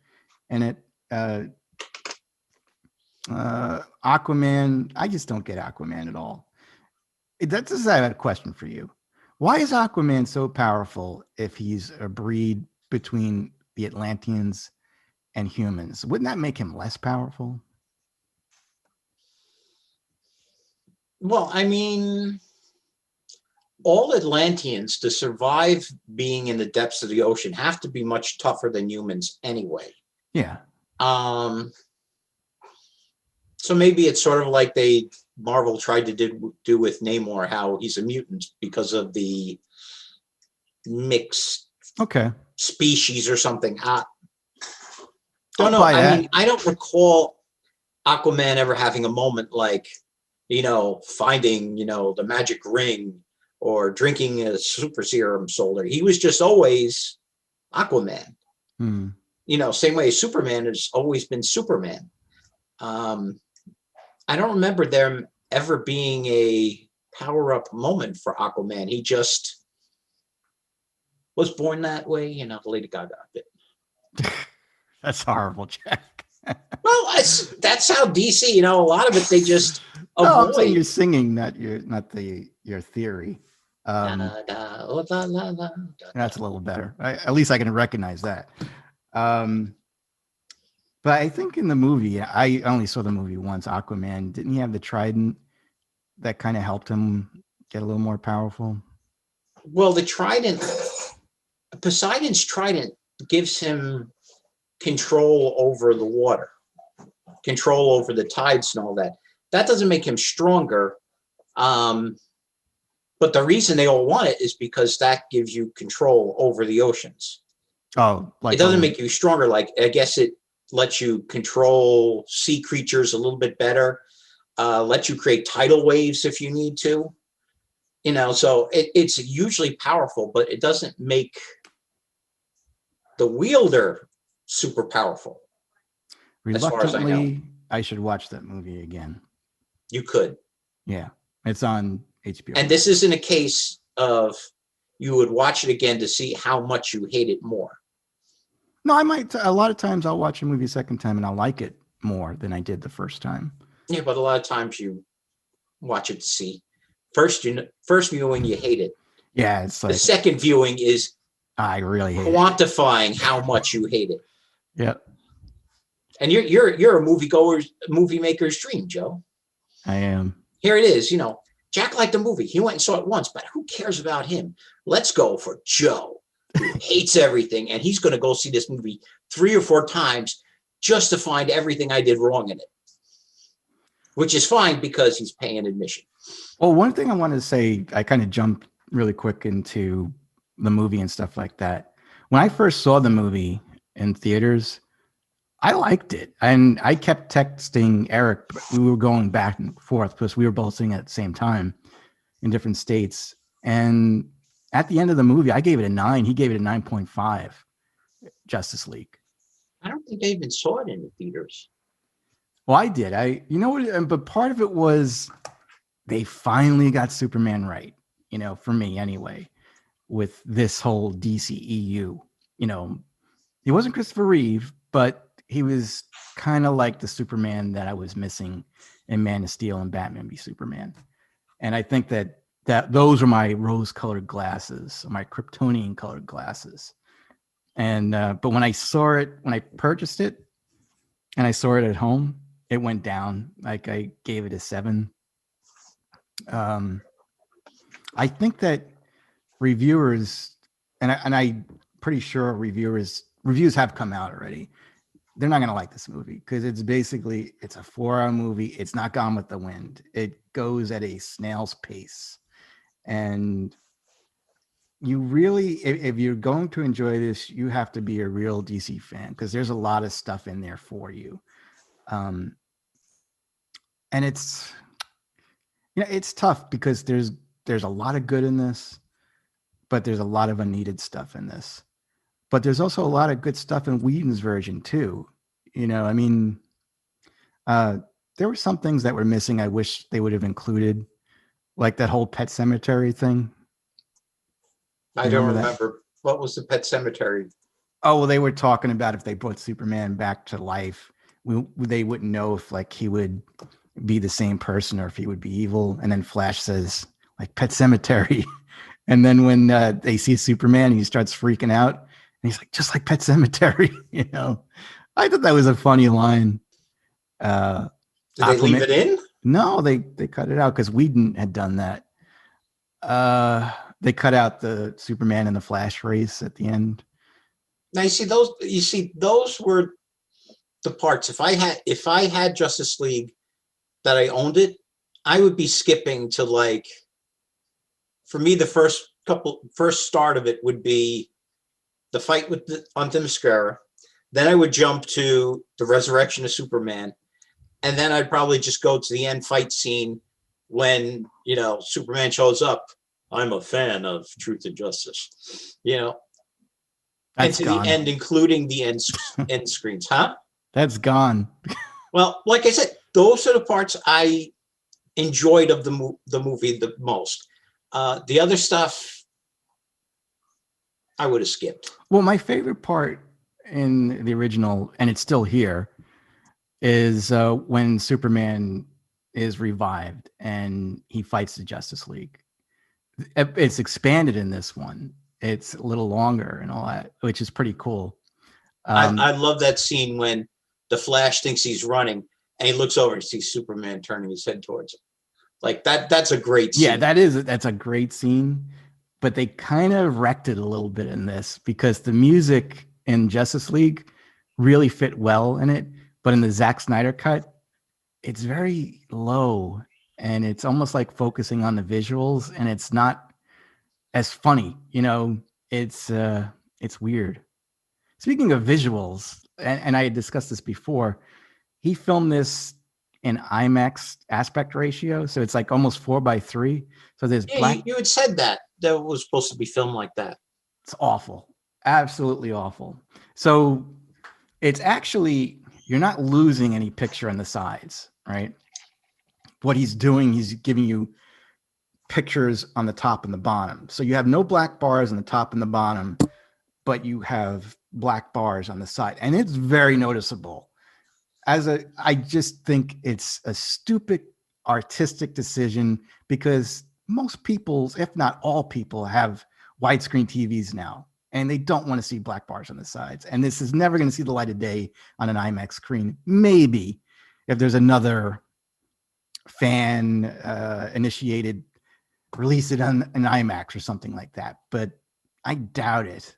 in it. Aquaman. I just don't get Aquaman at all. That's just, I have a question for you. Why is Aquaman so powerful if he's a breed between the Atlanteans and humans? Wouldn't that make him less powerful? Well, all Atlanteans, to survive being in the depths of the ocean, have to be much tougher than humans anyway. Yeah. So maybe it's sort of like Marvel tried to do with Namor, how he's a mutant because of the mixed species or something. Don't know. I don't recall Aquaman ever having a moment like, finding, the magic ring or drinking a super serum soldier. He was just always Aquaman. Same way Superman has always been Superman. I don't remember there ever being a power-up moment for Aquaman. He just was born that way, the Lady Gaga bit. That's horrible, Jack. Well, that's how DC, a lot of it they just avoid. No, I'm saying you're singing, not your theory. That's a little better. At least I can recognize that. But I think in the movie, I only saw the movie once, Aquaman, didn't he have the trident that kind of helped him get a little more powerful? Well, the trident, Poseidon's trident gives him control over the water, control over the tides and all that. That doesn't make him stronger. But the reason they all want it is because that gives you control over the oceans. Oh, it doesn't make you stronger. Like, I guess it lets you control sea creatures a little bit better, lets you create tidal waves if you need to, so it's usually powerful, but it doesn't make the wielder super powerful. Reluctantly, as far as I know. I should watch that movie again. You could. Yeah. It's on HBO. And this isn't a case of, you would watch it again to see how much you hate it more. No, I might. A lot of times I'll watch a movie a second time and I'll like it more than I did the first time. Yeah, but a lot of times you watch it to see. First viewing, you hate it. Yeah, it's like the second viewing is I really hate quantifying how much you hate it. Yeah. And you're a movie maker's dream, Joe. I am. Here it is. Jack liked the movie. He went and saw it once, but who cares about him? Let's go for Joe, who hates everything, and he's going to go see this movie 3 or 4 times just to find everything I did wrong in it, which is fine because he's paying admission. Well, one thing I want to say, I kind of jumped really quick into the movie and stuff like that. When I first saw the movie in theaters, I liked it. And I kept texting Eric. We were going back and forth because we were both seeing it at the same time in different states. And at the end of the movie, I gave it a 9. He gave it a 9.5, Justice League. I don't think I even saw it in the theaters. Well, I did. But part of it was they finally got Superman right, for me anyway, with this whole DCEU. He wasn't Christopher Reeve, but he was kind of like the Superman that I was missing in Man of Steel and Batman v Superman. And I think that those are my rose-colored glasses, my Kryptonian-colored glasses. And but when I saw it, when I purchased it, and I saw it at home, it went down. Like I gave it a 7. I think that reviewers, and I'm pretty sure reviews have come out already. They're not going to like this movie because it's a 4-hour movie. It's not Gone with the Wind. It goes at a snail's pace. And you really, if you're going to enjoy this, you have to be a real DC fan because there's a lot of stuff in there for you. And it's tough because there's a lot of good in this, but there's a lot of unneeded stuff in this. But there's also a lot of good stuff in Whedon's version too. There were some things that were missing. I wish they would have included, like that whole Pet Cemetery thing. I don't remember. What was the Pet Cemetery? Oh, well, they were talking about if they brought Superman back to life, they wouldn't know if like he would be the same person or if he would be evil. And then Flash says like Pet Cemetery. And then when they see Superman, he starts freaking out. And he's like, just like Pet Cemetery, I thought that was a funny line. Did they leave it in? No, they cut it out because Whedon had done that. They cut out the Superman and the Flash race at the end. Now those were the parts. If I had Justice League that I owned it, I would be skipping to like, for me, the first start of it would be the fight with on Themyscira. Then I would jump to the resurrection of Superman. And then I'd probably just go to the end fight scene when, Superman shows up. I'm a fan of Truth and Justice, and to the end, including the end screens, huh? That's gone. Well, like I said, those are the parts I enjoyed of the movie the most. The other stuff, I would have skipped. Well, my favorite part in the original, and it's still here, is when Superman is revived and he fights the Justice League. It's expanded in this one. It's a little longer and all that, which is pretty cool. I love that scene when the Flash thinks he's running and he looks over and sees Superman turning his head towards him. Like that's a great scene. Yeah, that's a great scene. But they kind of wrecked it a little bit in this because the music in Justice League really fit well in it. But in the Zack Snyder cut, it's very low and it's almost like focusing on the visuals and it's not as funny. It's weird. Speaking of visuals, and I had discussed this before, he filmed this in IMAX aspect ratio. So it's like almost 4:3. So there's you had said that was supposed to be filmed like that. It's awful. Absolutely awful. So it's actually, you're not losing any picture on the sides, right? What he's doing, he's giving you pictures on the top and the bottom. So you have no black bars on the top and the bottom, but you have black bars on the side. And it's very noticeable. I just think it's a stupid artistic decision because most people, if not all people, have widescreen TVs now, and they don't want to see black bars on the sides. And this is never going to see the light of day on an IMAX screen. Maybe if there's another fan initiated, release it on an IMAX or something like that. But I doubt it.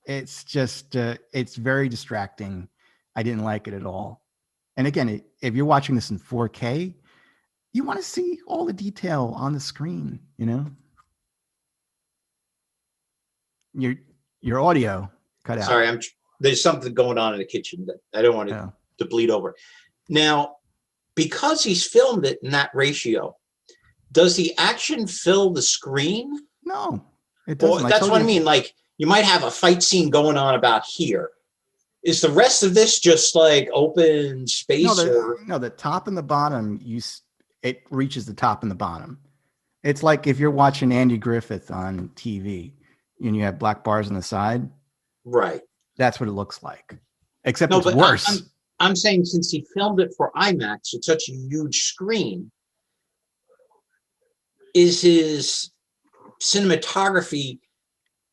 It's just, it's very distracting. I didn't like it at all. And again, if you're watching this in 4K, you want to see all the detail on the screen, you know? Your audio cut out. Sorry, there's something going on in the kitchen that I don't want to bleed over. Now, because he's filmed it in that ratio, does the action fill the screen? No, it doesn't. That's what I mean. Like, you might have a fight scene going on about here. Is the rest of this just like open space? No, the top and the bottom, it reaches the top and the bottom. It's like if you're watching Andy Griffith on TV and you have black bars on the side. Right. That's what it looks like. Except it's worse. I'm saying since he filmed it for IMAX, it's such a huge screen, is his cinematography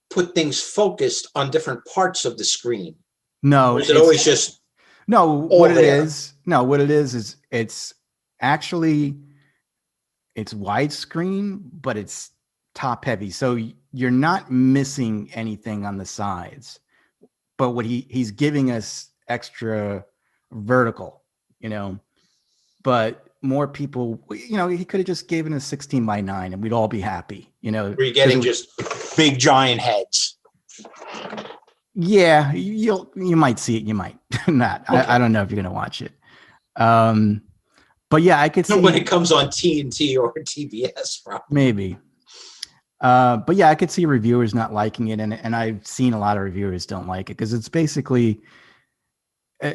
put things focused on different parts of the screen? No, or is it always just what it is it's actually it's widescreen, but it's top heavy. So you're not missing anything on the sides. But what he's giving us extra vertical, you know. But more people, you know, he could have just given us 16:9 and we'd all be happy, you know. Were you getting just big giant heads? Yeah, you might see it, you might not. Okay. I don't know if you're gonna watch it. But yeah, I could see when it comes on TNT or TBS, probably. Maybe. But yeah, I could see reviewers not liking it, and I've seen a lot of reviewers don't like it because it's basically,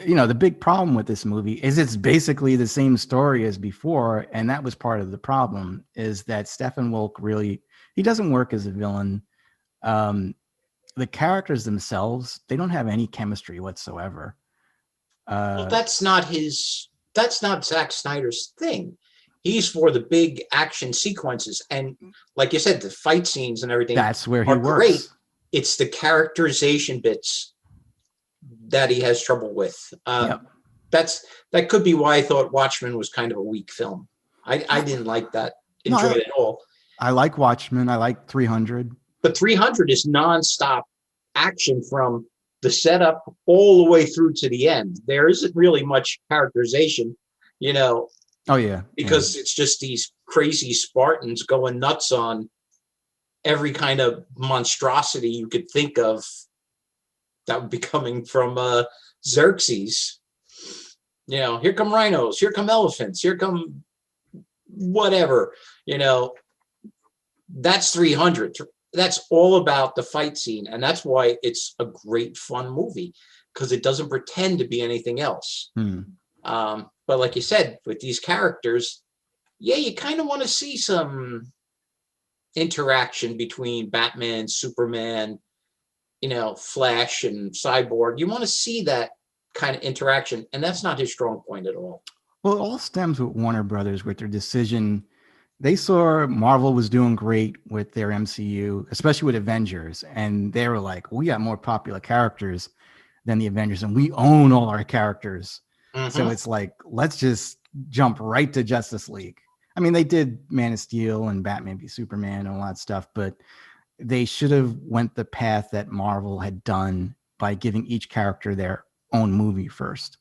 you know, the big problem with this movie is it's basically the same story as before, and that was part of the problem. Is that Stephen Wolk he doesn't work as a villain. The characters themselves, they don't have any chemistry whatsoever. Well, that's not Zack Snyder's thing. He's for the big action sequences. And like you said, the fight scenes and everything. That's where he works. Great. It's the characterization bits that he has trouble with. Yep. That could be why I thought Watchmen was kind of a weak film. I didn't like that. Enjoy it at all. I like Watchmen. I like 300. But 300 is nonstop action from the setup all the way through to the end. There isn't really much characterization, you know. Oh, yeah. Because it's just these crazy Spartans going nuts on every kind of monstrosity you could think of that would be coming from Xerxes. You know, here come rhinos, here come elephants, here come whatever, you know. That's 300. That's all about the fight scene. And that's why it's a great fun movie, because it doesn't pretend to be anything else. But like you said, with these characters, yeah, you kind of want to see some interaction between Batman, Superman, you know, Flash and Cyborg. You want to see that kind of interaction. And that's not his strong point at all. Well, it all stems with Warner Brothers, with their decision. They saw Marvel was doing great with their MCU, especially with Avengers. And they were like, we got more popular characters than the Avengers, and we own all our characters. Mm-hmm. So it's like, let's just jump right to Justice League. I mean, they did Man of Steel and Batman v Superman and all that stuff, but they should have went the path that Marvel had done by giving each character their own movie first,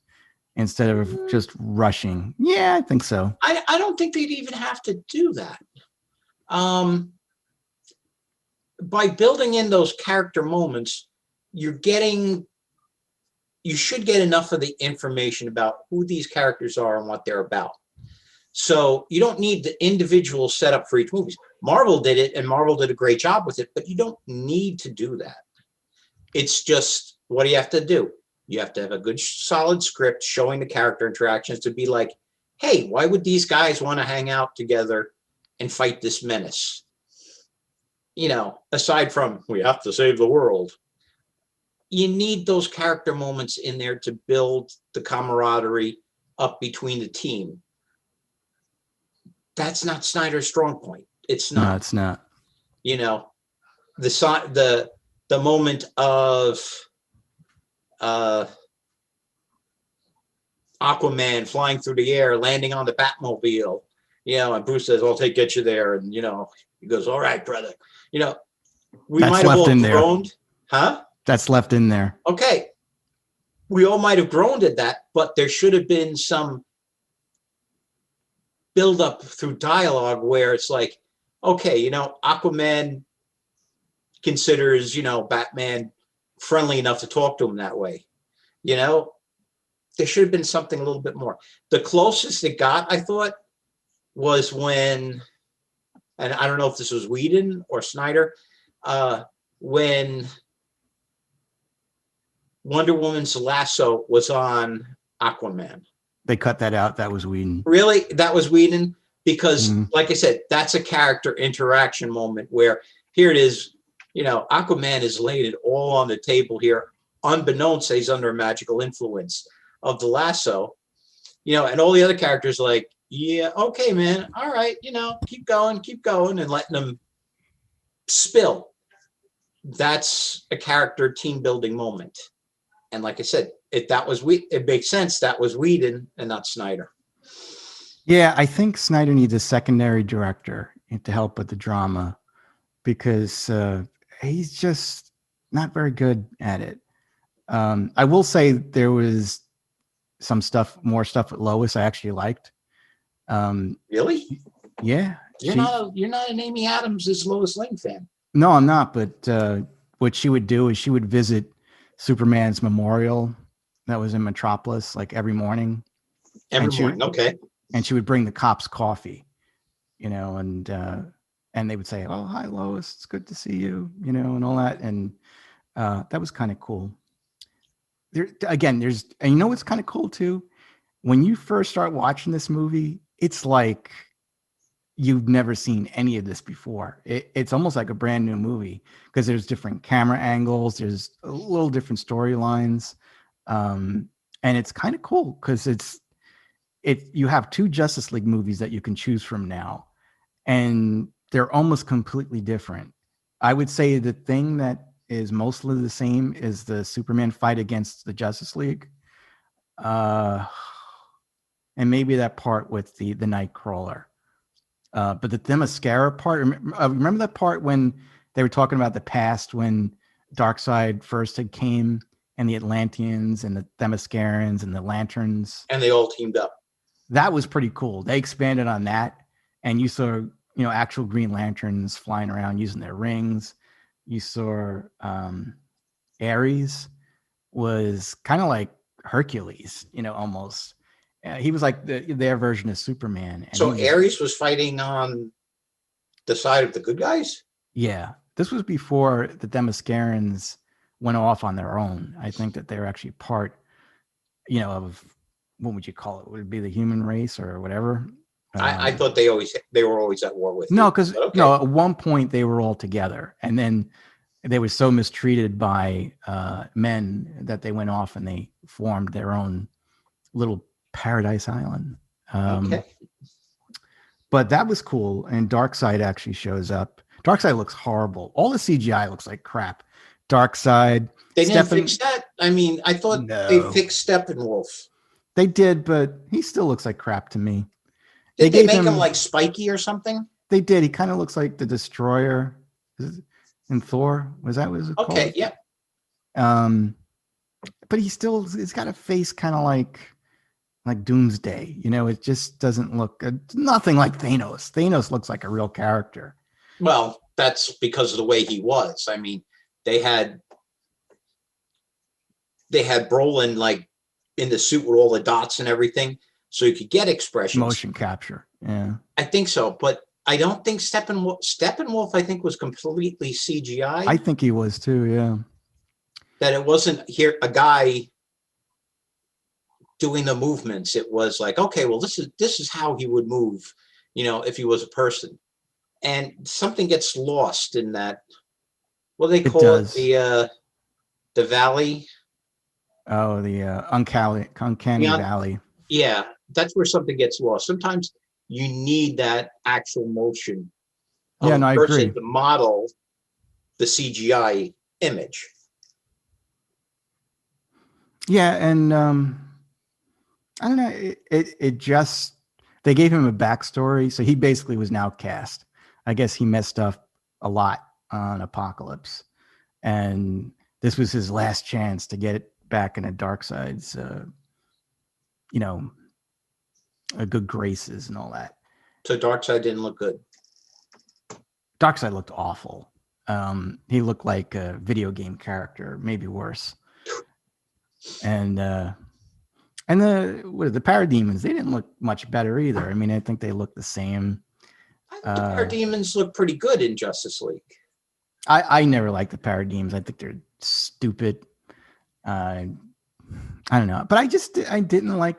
instead of just rushing. Yeah, I think so. I don't think they'd even have to do that. By building in those character moments, you should get enough of the information about who these characters are and what they're about. So you don't need the individual setup for each movie. Marvel did it, and Marvel did a great job with it, but you don't need to do that. It's just, what do you have to do? You have to have a good, solid script showing the character interactions to be like, hey, why would these guys want to hang out together and fight this menace. You know, aside from we have to save the world, you need those character moments in there to build the camaraderie up between the team. That's not Snyder's strong point. It's not. No, it's not. You know, the moment of Aquaman flying through the air, landing on the Batmobile, you know, and Bruce says, "I'll get you there," and you know, he goes, "All right, brother." You know, we might have all groaned, huh? That's left in there. Okay, we all might have groaned at that, but there should have been some build up through dialogue where it's like, okay, you know, Aquaman considers, you know, Batman friendly enough to talk to him that way. You know, there should have been something a little bit more. The closest it got, I thought, was when, and I don't know if this was Whedon or Snyder, when Wonder Woman's lasso was on Aquaman. They cut that out. That was Whedon. Really? That was Whedon? Because, like I said, that's a character interaction moment where here it is, you know, Aquaman has laid it all on the table here, unbeknownst he's under a magical influence of the lasso, you know, and all the other characters like, yeah, okay, man, all right, you know, keep going, and letting them spill. That's a character team building moment. And like I said, it makes sense that was Whedon and not Snyder. Yeah, I think Snyder needs a secondary director to help with the drama because he's just not very good at it. I will say there was more stuff with Lois I actually liked. Really? Yeah. You're not an Amy Adams' Lois Lane fan. No, I'm not. But what she would do is she would visit Superman's memorial that was in Metropolis like every morning. Okay. And she would bring the cops coffee, you know, and they would say, "Oh, hi, Lois. It's good to see you," you know, and all that. And that was kind of cool. And you know what's kind of cool too? When you first start watching this movie, it's like you've never seen any of this before. It's almost like a brand new movie because there's different camera angles, there's a little different storylines, and it's kind of cool because you have two Justice League movies that you can choose from now, and they're almost completely different. I would say the thing that is mostly the same is the Superman fight against the Justice League. And maybe that part with the Nightcrawler. But the Themyscira part, remember that part when they were talking about the past when Darkseid first had came and the Atlanteans and the Themyscirans and the Lanterns. And they all teamed up. That was pretty cool. They expanded on that. And you saw, you know, actual Green Lanterns flying around using their rings. You saw Ares was kind of like Hercules, you know, almost. He was like their version of Superman. And so Ares was fighting on the side of the good guys? Yeah. This was before the Themyscirans went off on their own. I think that they were actually part, you know, of, what would you call it? Would it be the human race or whatever? I thought they were always at war with. No, because no, at one point they were all together, and then they were so mistreated by men that they went off and they formed their own little paradise island. Okay. But that was cool, and Darkseid actually shows up. Darkseid looks horrible. All the CGI looks like crap. Darkseid. They didn't fix that. I mean, I thought they fixed Steppenwolf. They did, but he still looks like crap to me. Did they make him like spiky or something? They did. He kind of looks like the Destroyer in Thor. Was that what it was called? Okay, yeah. But he's got a face kind of like Doomsday. You know, it just doesn't look nothing like Thanos. Thanos looks like a real character. Well, that's because of the way he was. I mean, they had Brolin like in the suit with all the dots and everything, so you could get expressions. Motion capture. Yeah. I think so, but I don't think Steppenwolf I think was completely CGI. I think he was too, yeah. That it wasn't here a guy doing the movements. It was like, okay, well, this is how he would move, if he was a person. And something gets lost in that. What do they call it? The valley. Oh, the uncanny valley. Yeah, that's where something gets lost. Sometimes you need that actual motion of a I person agree. to model the CGI image. Yeah, and I don't know. It just, they gave him a backstory, so he basically was now cast. I guess he messed up a lot on Apocalypse, and this was his last chance to get it back into Darkseid's, good graces and all that. So Darkseid didn't look good. Darkseid looked awful. He looked like a video game character, maybe worse. And the parademons, they didn't look much better either. I mean, I think they look the same. I think the parademons look pretty good in Justice League. I never liked the parademons. I think they're stupid. I don't know, but I didn't like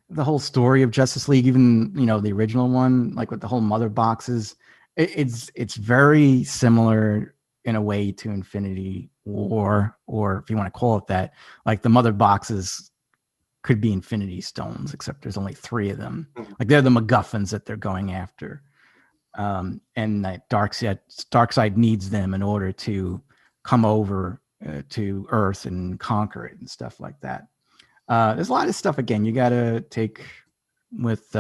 the whole story of Justice League, even the original one, like with the whole mother boxes. It's very similar in a way to Infinity War, or if you want to call it that. Like the mother boxes could be Infinity Stones, except there's only 3 of them. Like they're the MacGuffins that they're going after, and that Darkseid needs them in order to come over to Earth and conquer it and stuff like that. There's a lot of stuff, again, you got to take with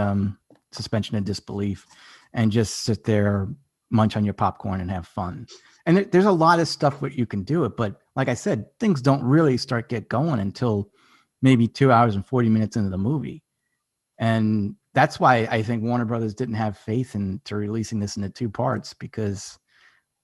suspension of disbelief and just sit there, munch on your popcorn and have fun. And there's a lot of stuff where you can do it. But like I said, things don't really get going until maybe 2 hours and 40 minutes into the movie. And that's why I think Warner Brothers didn't have faith into releasing this into 2 parts, because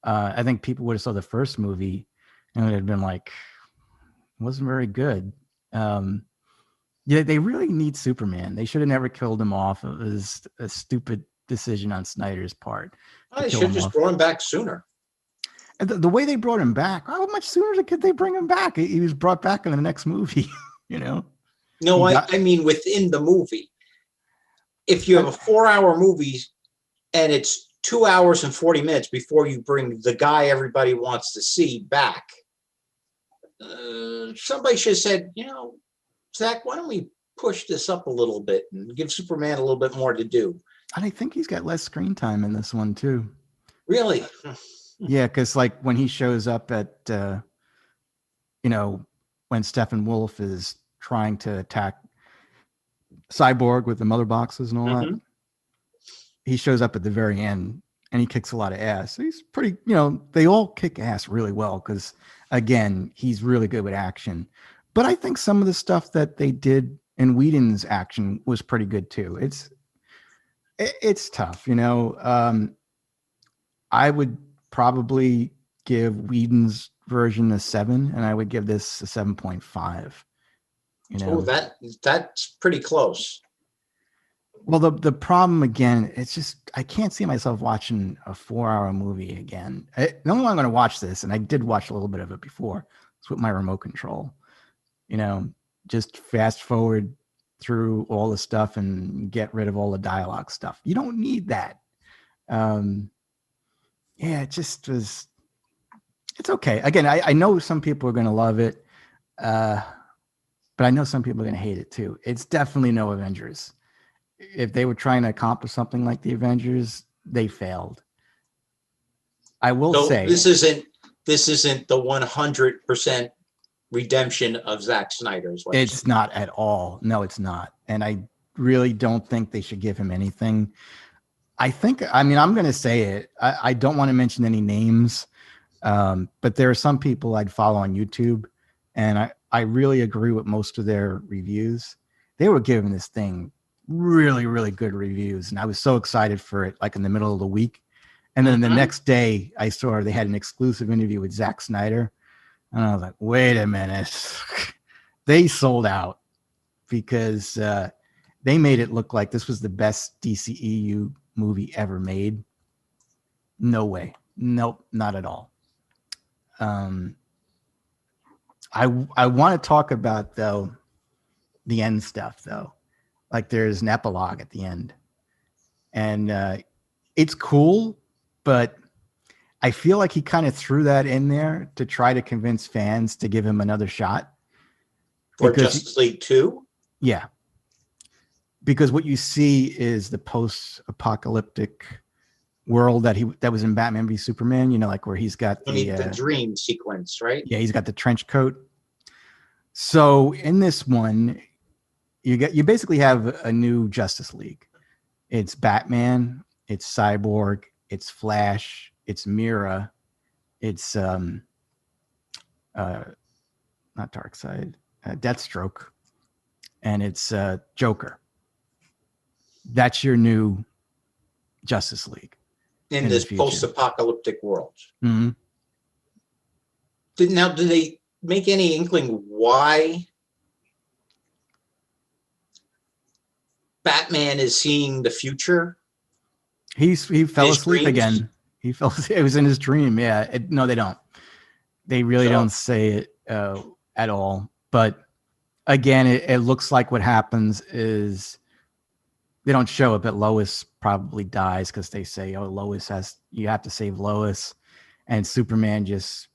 I think people would have saw the first movie and it would have been like, it wasn't very good. Yeah, they really need Superman. They should have never killed him off. It was a stupid decision on Snyder's part. They should have just brought him back sooner. And the way they brought him back, how much sooner could they bring him back? He was brought back in the next movie, No, I mean within the movie. If you have a 4-hour movie and it's 2 hours and 40 minutes before you bring the guy everybody wants to see back, somebody should have said, Zach, why don't we push this up a little bit and give Superman a little bit more to do? And I think he's got less screen time in this one too. Really? Yeah, because like when he shows up at, when Steppenwolf is trying to attack Cyborg with the mother boxes and all that, he shows up at the very end and he kicks a lot of ass. He's pretty, they all kick ass really well because, again, he's really good with action. But I think some of the stuff that they did in Whedon's action was pretty good too. It's tough, I would probably give Whedon's version a 7, and I would give this a 7.5. Oh, that's pretty close. Well, the problem again, it's just I can't see myself watching a 4-hour movie again. The only way I'm going to watch this, and I did watch a little bit of it before, is with my remote control. Just fast forward through all the stuff and get rid of all the dialogue stuff. You don't need that. It just was. It's okay. Again, I know some people are going to love it, but I know some people are going to hate it too. It's definitely no Avengers. If they were trying to accomplish something like the Avengers, they failed. I will say this isn't the 100% redemption of Zack Snyder. It's not at all. No, it's not. And I really don't think they should give him anything. I'm going to say it. I don't want to mention any names, but there are some people I'd follow on YouTube, and I really agree with most of their reviews. They were giving this thing really, really good reviews, and I was so excited for it, like in the middle of the week. And then the next day, I saw they had an exclusive interview with Zack Snyder, and I was like, wait a minute. They sold out because they made it look like this was the best DCEU movie ever made. No way. Nope, not at all. I want to talk about, though, the end stuff, though. Like there's an epilogue at the end. and it's cool, but I feel like he kind of threw that in there to try to convince fans to give him another shot. For Justice League 2? Yeah. Because what you see is the post-apocalyptic world that was in Batman v Superman, you know, like where he's got the dream sequence, right? Yeah, he's got the trench coat. So in this one, you basically have a new Justice League. It's Batman, it's Cyborg, it's Flash, it's Mira, it's not Darkseid, Deathstroke, and it's Joker. That's your new Justice League in this post-apocalyptic world. Mm-hmm. Did they make any inkling why Batman is seeing the future? He fell asleep again. He fell. It was in his dream. Yeah. No, they don't. They really don't say it at all. But again, it looks like what happens is they don't show it, but Lois probably dies because they say, "Oh, you have to save Lois," and Superman just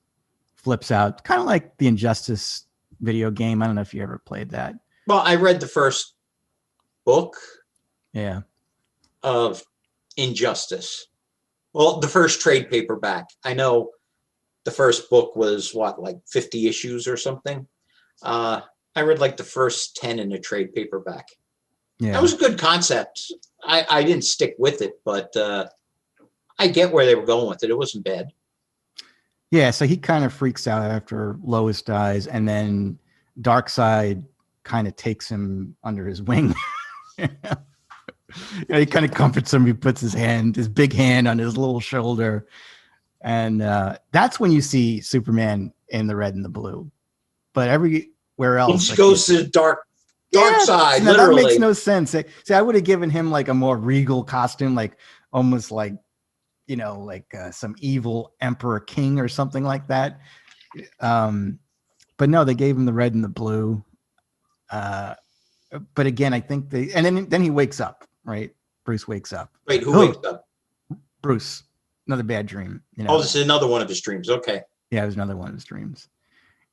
flips out, kind of like the Injustice video game. I don't know if you ever played that. Well, I read the first book. Yeah. Of Injustice. Well, the first trade paperback. I know the first book was like 50 issues or something. I read like the first 10 in a trade paperback. Yeah. That was a good concept. I didn't stick with it, but I get where they were going with it. It wasn't bad. Yeah, so he kind of freaks out after Lois dies, and then Darkseid kind of takes him under his wing. He kind of comforts him. He puts his big hand on his little shoulder. And that's when you see Superman in the red and the blue. But everywhere else. He goes to dark side, literally. That makes no sense. See, I would have given him like a more regal costume, like almost like, you know, like some evil emperor king or something like that. But no, they gave him the red and the blue. But again, I think and then he wakes up, right? Bruce wakes up. Wait, who wakes up? Bruce. Another bad dream. You know? Oh, this is another one of his dreams. Okay. Yeah, it was another one of his dreams.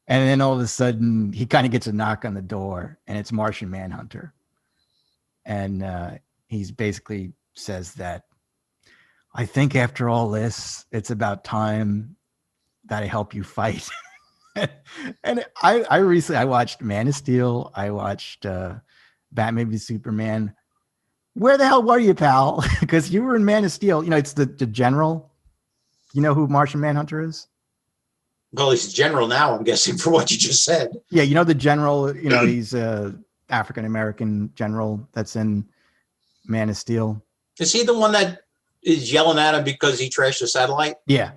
And then all of a sudden, he kind of gets a knock on the door, and it's Martian Manhunter. And he's basically says that, I think after all this, it's about time that I help you fight. And I recently watched Man of Steel. I watched Batman v Superman. Where the hell were you, pal? Because you were in Man of Steel. You know, it's the general. You know who Martian Manhunter is? Well, he's a general now, I'm guessing, for what you just said. Yeah, you know the general. You know, he's a African-American general that's in Man of Steel. Is he the one that is yelling at him because he trashed a satellite? Yeah.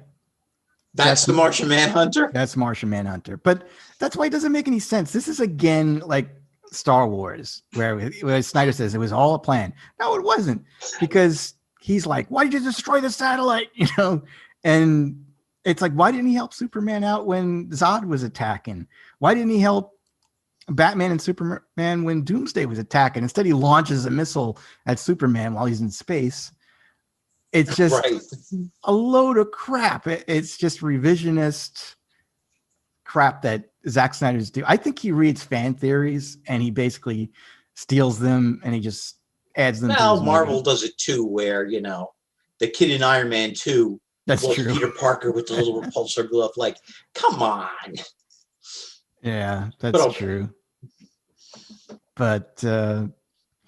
That's the Martian Manhunter? That's Martian Manhunter. But that's why it doesn't make any sense. This is, again, like Star Wars, where Snyder says it was all a plan. No, it wasn't. Because he's like, why did you destroy the satellite? You know? And it's like, why didn't he help Superman out when Zod was attacking? Why didn't he help Batman and Superman when Doomsday was attacking? Instead, he launches a missile at Superman while he's in space. It's just a load of crap. It's just revisionist crap that Zack Snyder's do. I think he reads fan theories and he basically steals them and he just adds them. Well, Marvel does it too, where, you know, the kid in Iron Man 2 was Peter Parker with the little repulsor glove. Like, come on. Yeah, that's true. But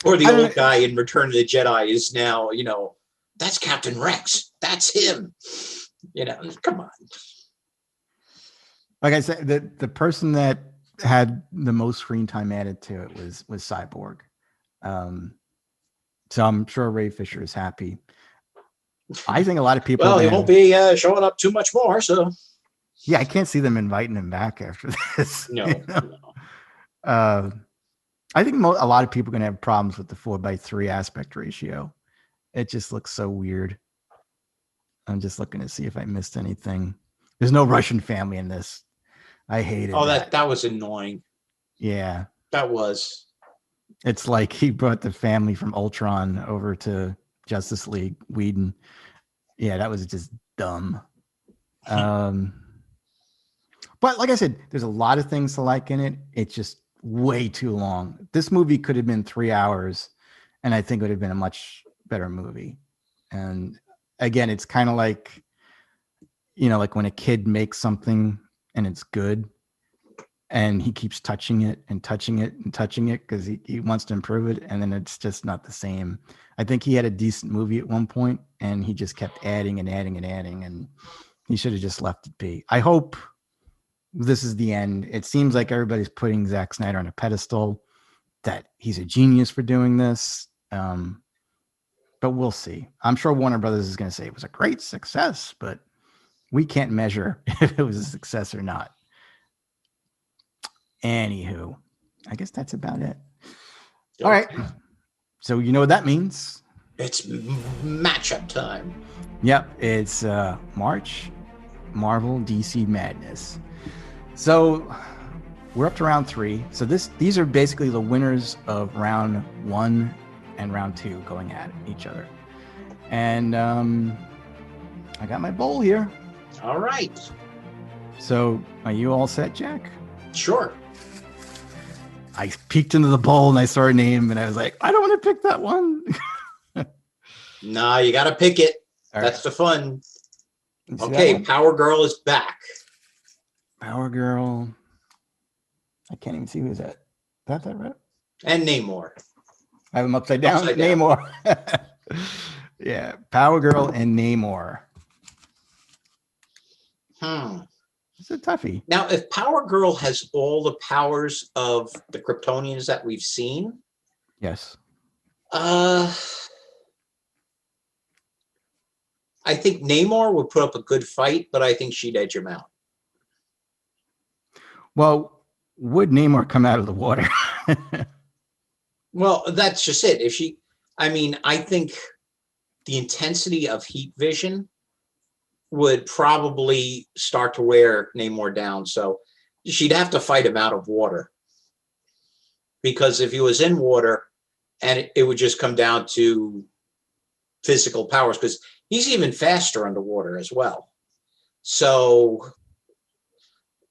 or the old guy in Return of the Jedi is now, you know, that's Captain Rex. That's him. You know, come on. Like I said, the person that had the most screen time added to it was Cyborg. So I'm sure Ray Fisher is happy. I think a lot of people. Well, he won't be showing up too much more. So. Yeah, I can't see them inviting him back after this. No. You know? No. I think a lot of people are going to have problems with the 4:3 aspect ratio. It just looks so weird. I'm just looking to see if I missed anything. There's no Russian family in this. I hated that. That was annoying. Yeah. That was. It's like he brought the family from Ultron over to Justice League, Whedon. Yeah, that was just dumb. But like I said, there's a lot of things to like in it. It's just way too long. This movie could have been 3 hours, and I think it would have been a much better movie. And again, it's kind of like, like when a kid makes something and it's good, and he keeps touching it and touching it and touching it because he wants to improve it, and then it's just not the same. I think he had a decent movie at one point, and he just kept adding and adding and adding, and he should have just left it be. I hope this is the end. It seems like everybody's putting Zack Snyder on a pedestal, that he's a genius for doing this. But we'll see. I'm sure Warner Brothers is going to say it was a great success, but we can't measure if it was a success or not. Anywho, I guess that's about it. Okay. All right. So you know what that means? It's matchup time. Yep. It's March, Marvel DC Madness. So we're up to round 3. So these are basically the winners of round 1 and round 2 going at each other. And I got my bowl here. All right. So are you all set, Jack? Sure. I peeked into the bowl and I saw a name and I was like, I don't want to pick that one. No, you got to pick it. All That's right. The fun. Okay, Power Girl is back. Power Girl. I can't even see who's that. That right? And Namor. I have him upside down. Namor. Yeah, Power Girl and Namor. It's a toughie. Now, if Power Girl has all the powers of the Kryptonians that we've seen, yes. I think Namor would put up a good fight, but I think she'd edge him out. Well, would Namor come out of the water? Well, that's just it. I think the intensity of heat vision would probably start to wear Namor down. So she'd have to fight him out of water. Because if he was in water, and it would just come down to physical powers, because he's even faster underwater as well. So,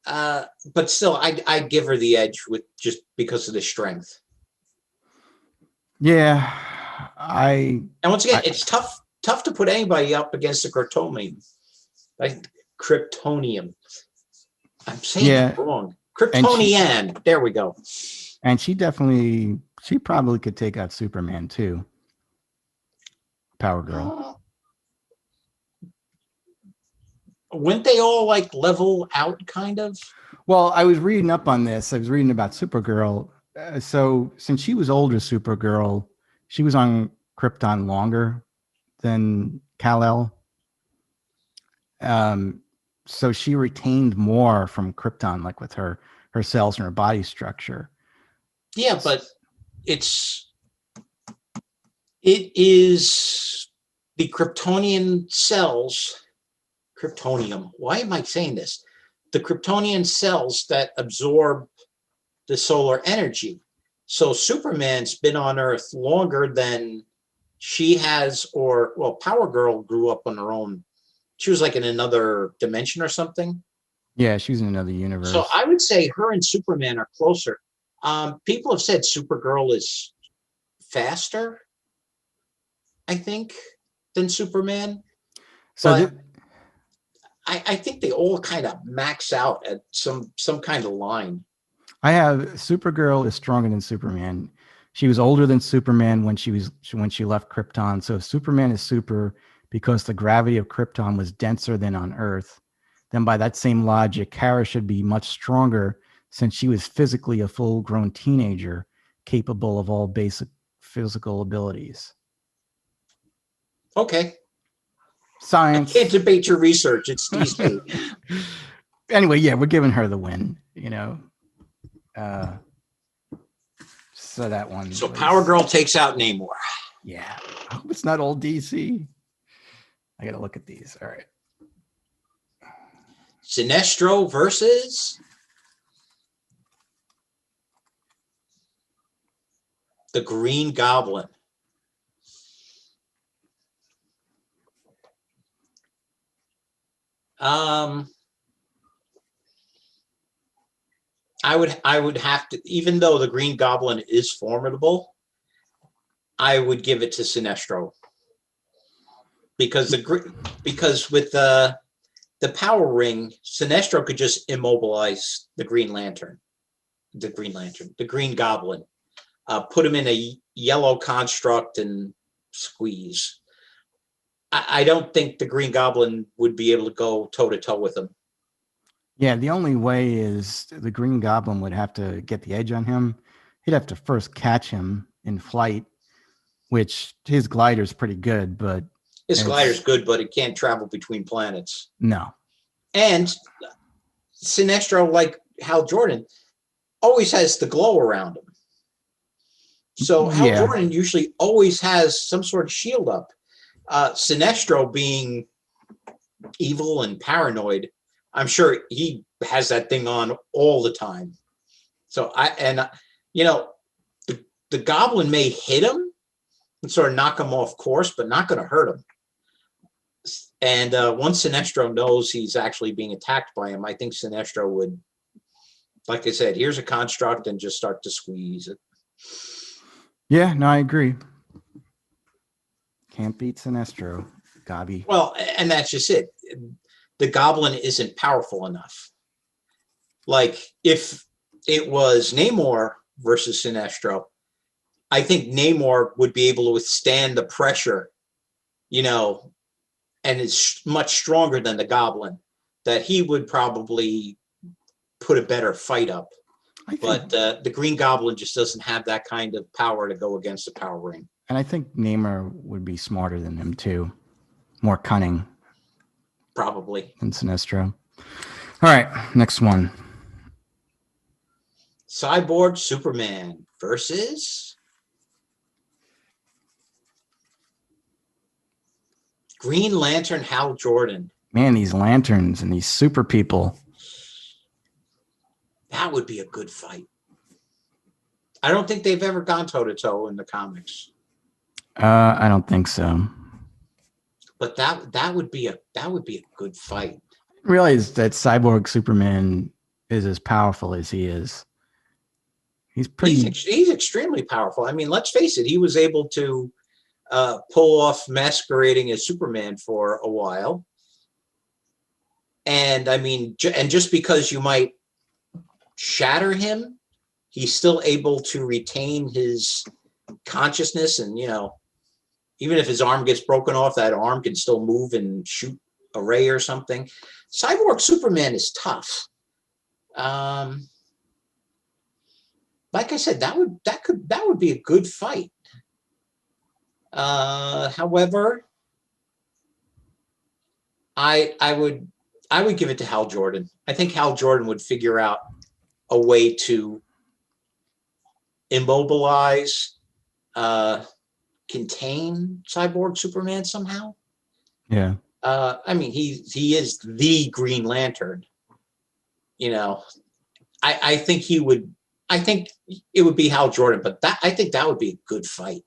but still, I'd give her the edge with just because of the strength. Yeah, and once again, it's tough to put anybody up against the Kryptonian. Kryptonium. I'm saying it wrong. Kryptonian. There we go. And she probably could take out Superman too. Power Girl. Wouldn't they all level out kind of? Well, I was reading up on this. I was reading about Supergirl. So since she was older Supergirl, she was on Krypton longer than Kal-El. So she retained more from Krypton, like with her cells and her body structure. Yeah, but it is the Kryptonian cells. Kryptonium. Why am I saying this? The Kryptonian cells that absorb the solar energy. So Superman's been on Earth longer than she has, Power Girl grew up on her own. She was in another dimension or something. Yeah, she's in another universe. So I would say her and Superman are closer. People have said Supergirl is faster, I think, than Superman. So I think they all kind of max out at some kind of line. I have Supergirl is stronger than Superman. She was older than Superman when she left Krypton. So if Superman is super because the gravity of Krypton was denser than on Earth, then by that same logic, Kara should be much stronger since she was physically a full-grown teenager capable of all basic physical abilities. Okay. Science. I can't debate your research. It's DC. Anyway, yeah, we're giving her the win, So that one. So Power Girl takes out Namor. Yeah. I hope it's not old DC. I got to look at these. All right. Sinestro versus the Green Goblin. I would have to, even though the Green Goblin is formidable, I would give it to Sinestro because with the power ring, Sinestro could just immobilize the Green Goblin, put him in a yellow construct and squeeze. I don't think the Green Goblin would be able to go toe to toe with him. Yeah, the only way is the Green Goblin would have to get the edge on him. He'd have to first catch him in flight, which his glider's pretty good, but his glider's good, but it can't travel between planets. No. And Sinestro, like Hal Jordan, always has the glow around him. So Hal Jordan usually always has some sort of shield up. Sinestro, being evil and paranoid, I'm sure he has that thing on all the time. So the Goblin may hit him and sort of knock him off course, but not going to hurt him. And once Sinestro knows he's actually being attacked by him, I think Sinestro would, like I said, here's a construct and just start to squeeze it. Yeah, no, I agree. Can't beat Sinestro, Gobby. Well, and that's just it. The Goblin isn't powerful enough. Like, if it was Namor versus Sinestro, I think Namor would be able to withstand the pressure, and is much stronger than the Goblin, that he would probably put a better fight up. But the Green Goblin just doesn't have that kind of power to go against the power ring. And I think Namor would be smarter than him too. More cunning. Probably. Than Sinestro. All right, next one. Cyborg Superman versus Green Lantern Hal Jordan. Man, these lanterns and these super people. That would be a good fight. I don't think they've ever gone toe-to-toe in the comics. I don't think so. But that would be a good fight. I didn't realize that Cyborg Superman is as powerful as he is. He's extremely powerful. I mean, let's face it, he was able to pull off masquerading as Superman for a while. And I mean, and just because you might shatter him, he's still able to retain his consciousness, and even if his arm gets broken off, that arm can still move and shoot a ray or something. Cyborg Superman is tough. Like I said, that would be a good fight. However, I would give it to Hal Jordan. I think Hal Jordan would figure out a way to immobilize, contain Cyborg Superman somehow. Yeah. I mean, he is the Green Lantern. I think he would. I think it would be Hal Jordan, but I think that would be a good fight.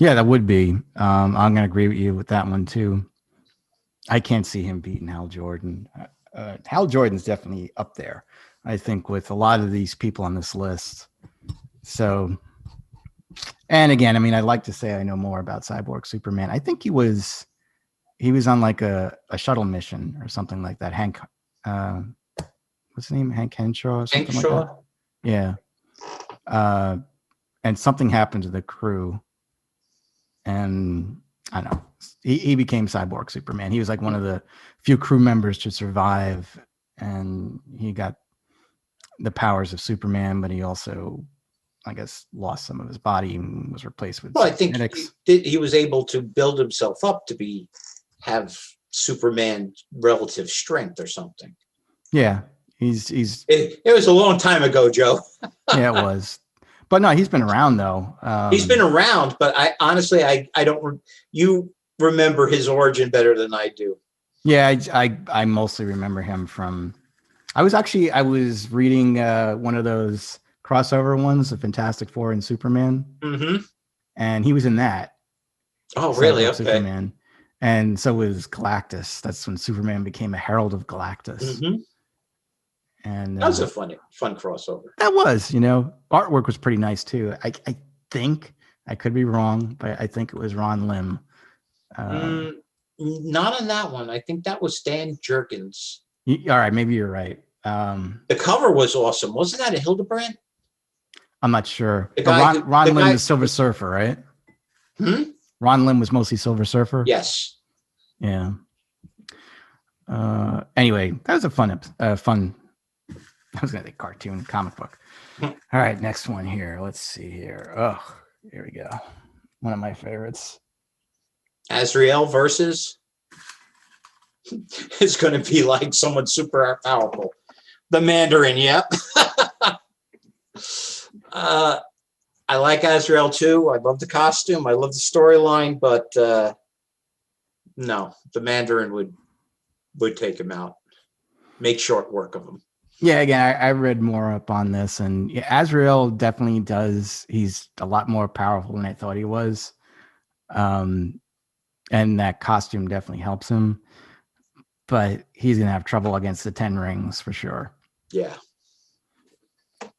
Yeah, that would be. I'm going to agree with you with that one too. I can't see him beating Hal Jordan. Hal Jordan's definitely up there, I think, with a lot of these people on this list. So, and again, I mean, I'd like to say I know more about Cyborg Superman. I think he was on like a shuttle mission or something like that. Hank, what's his name? Hank Henshaw or something like that. Yeah. And something happened to the crew, and I don't know. He became Cyborg Superman. He was like one of the few crew members to survive, and he got the powers of Superman, but he also, I guess, lost some of his body and was replaced with. Well, I think he was able to build himself up to have Superman relative strength or something. Yeah, It was a long time ago, Joe. Yeah, it was. But no, he's been around though. He's been around, but I honestly don't. You remember his origin better than I do. Yeah, I mostly remember him from. I was reading one of those crossover ones, the Fantastic Four and Superman, mm-hmm. and he was in that. Oh, really? Okay. Superman, And so was Galactus. That's when Superman became a herald of Galactus. Mm-hmm. And that was a fun crossover. That was, artwork was pretty nice too. I think, I could be wrong, but I think it was Ron Lim. Not on that one. I think that was Stan Jurgens. All right, maybe you're right. The cover was awesome. Wasn't that a Hildebrandt? I'm not sure. Ron Lim was Silver Surfer, right? Ron Lim was mostly Silver Surfer. Yes. Yeah. Anyway, that was a fun. I was gonna say cartoon, comic book. All right, next one here. Let's see here. Oh, here we go. One of my favorites. Azrael versus. It's going to be like someone super powerful. The Mandarin, yep. I like Azrael too. I love the costume. I love the storyline, but no, the Mandarin would take him out. Make short work of him. Yeah, again, I read more up on this, and Azrael definitely does. He's a lot more powerful than I thought he was. And that costume definitely helps him. But he's going to have trouble against the 10 rings for sure. Yeah.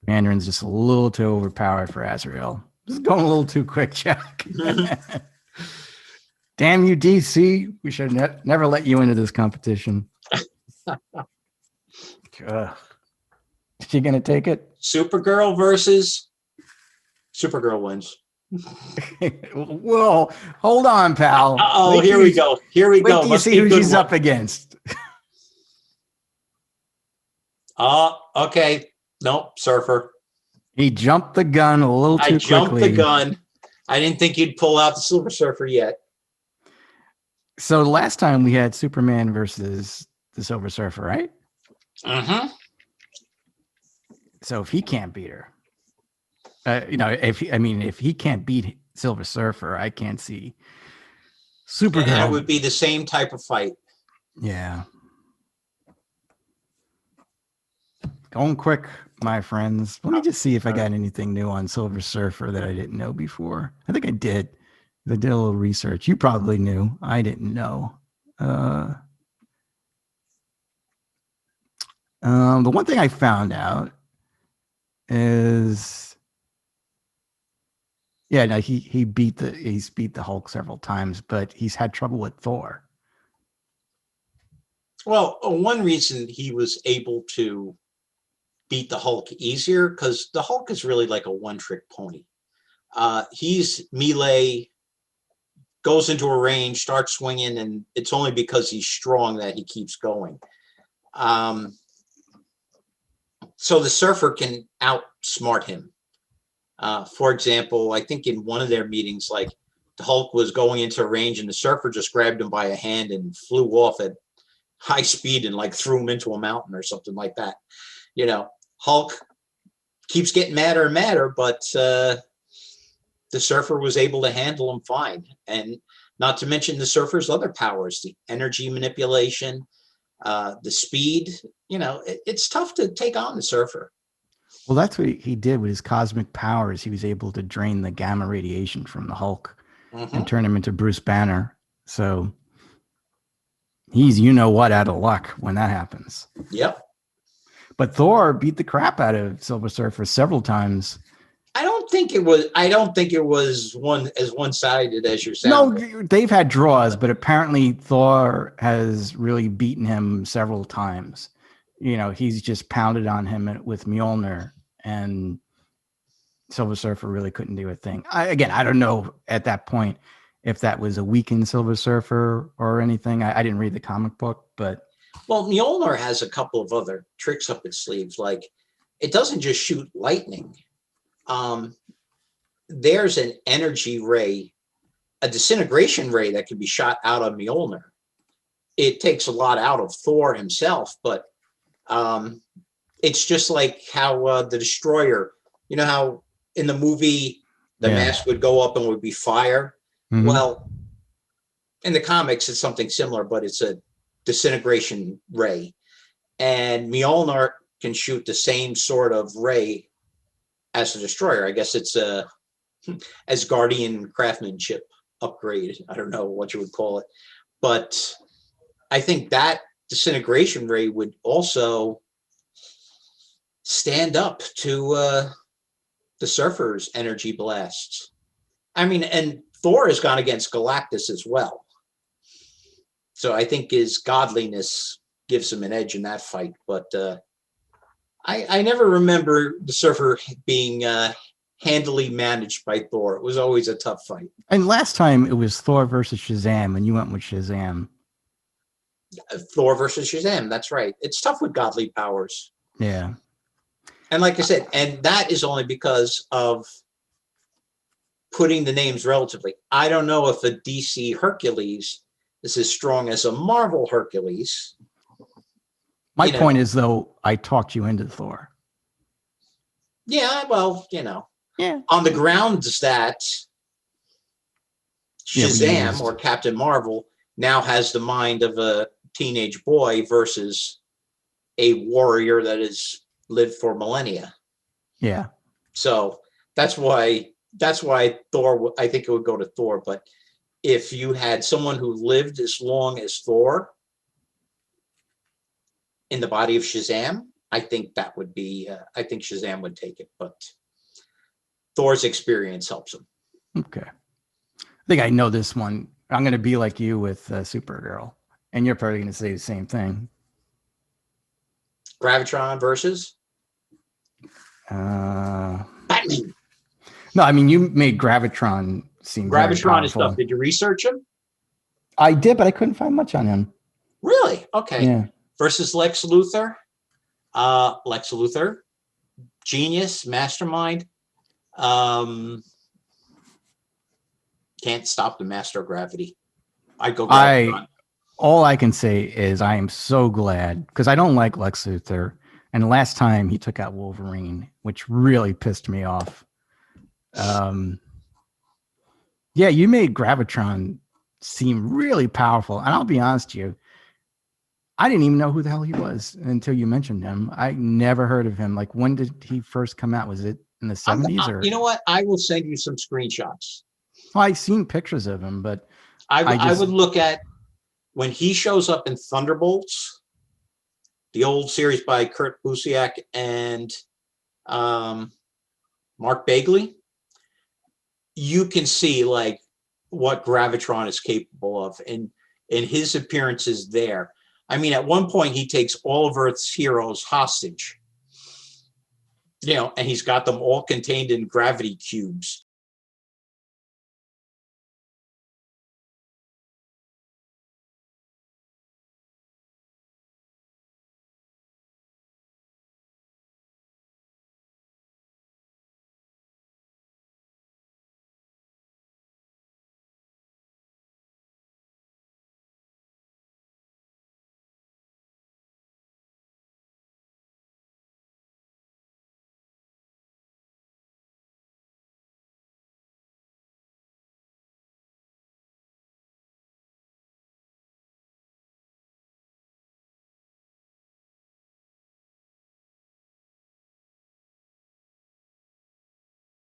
Mandarin's just a little too overpowered for Azrael. Just going a little too quick, Jack. Damn you, DC. We should never let you into this competition. Is she going to take it? Supergirl versus Supergirl wins. Well, hold on, pal. Oh, here we go. Wait till you see who she's up against. Okay. Nope, Surfer. He jumped the gun a little too quickly. I jumped the gun. I didn't think you'd pull out the Silver Surfer yet. So last time we had Superman versus the Silver Surfer, right? Mm-hmm. So if he can't beat her, if he can't beat Silver Surfer, I can't see Supergirl. And it would be the same type of fight. Yeah. Going quick, my friends. Let me just see if I got anything new on Silver Surfer that I didn't know before. I think I did. I did a little research. You probably knew. I didn't know. The one thing I found out is, he's beat the Hulk several times, but he's had trouble with Thor. Well, one reason he was able to beat the Hulk easier, because the Hulk is really like a one-trick pony. He's melee, goes into a range, starts swinging, and it's only because he's strong that he keeps going. So the Surfer can outsmart him. For example, I think in one of their meetings, like the Hulk was going into a range and the Surfer just grabbed him by a hand and flew off at high speed and like threw him into a mountain or something like that. Hulk keeps getting madder and madder, but the Surfer was able to handle him fine. And not to mention the Surfer's other powers, the energy manipulation, the speed. It's tough to take on the Surfer. Well, that's what he did with his cosmic powers. He was able to drain the gamma radiation from the Hulk and turn him into Bruce Banner. So he's out of luck when that happens. Yep. But Thor beat the crap out of Silver Surfer several times. I don't think it was one-sided as you're saying. No, they've had draws, but apparently Thor has really beaten him several times. He's just pounded on him with Mjolnir, and Silver Surfer really couldn't do a thing. I don't know at that point if that was a weakened Silver Surfer or anything. I didn't read the comic book, but... Well, Mjolnir has a couple of other tricks up its sleeves. Like, it doesn't just shoot lightning. There's an energy ray, a disintegration ray that can be shot out of Mjolnir. It takes a lot out of Thor himself, but it's just like how the Destroyer, how in the movie the mask would go up and would be fire. Mm-hmm. Well, in the comics, it's something similar, but it's a disintegration ray. And Mjolnir can shoot the same sort of ray as the Destroyer. I guess it's a Asgardian craftsmanship upgrade. I don't know what you would call it. But I think that disintegration ray would also stand up to the Surfer's energy blasts. I mean, and Thor has gone against Galactus as well. So I think his godliness gives him an edge in that fight. But I never remember the Surfer being handily managed by Thor. It was always a tough fight. And last time it was Thor versus Shazam, and you went with Shazam. Thor versus Shazam, that's right. It's tough with godly powers. Yeah. And like I said, and that is only because of putting the names relatively. I don't know if a DC Hercules is as strong as a Marvel Hercules. My point is, though, I talked you into Thor. Yeah, well, yeah. On the grounds that Shazam or Captain Marvel now has the mind of a teenage boy versus a warrior that has lived for millennia. Yeah. So that's why Thor, I think it would go to Thor. But if you had someone who lived as long as Thor in the body of Shazam, I think that would be, I think Shazam would take it, but Thor's experience helps him. Okay. I think I know this one. I'm going to be like you with Supergirl, and you're probably going to say the same thing. Gravitron versus? Batman. No, I mean, you made Gravitron seem Gravitron is tough. Did you research him? I did, but I couldn't find much on him. Really? Okay. Yeah. Versus Lex Luthor. Lex Luthor, genius, mastermind. Can't stop the master of gravity. I'd go Gravitron. All I can say is I am so glad, because I don't like Lex Luthor. And last time he took out Wolverine, which really pissed me off. Yeah, you made Gravitron seem really powerful. And I'll be honest with you, I didn't even know who the hell he was until you mentioned him. I never heard of him. Like, when did he first come out? Was it in the 70s? Or you know what? I will send you some screenshots. Well, I've seen pictures of him, but I would look at when he shows up in Thunderbolts, the old series by Kurt Busiek and Mark Bagley. You can see like what Gravitron is capable of, and his appearances there. I mean, at one point he takes all of Earth's heroes hostage, and he's got them all contained in gravity cubes.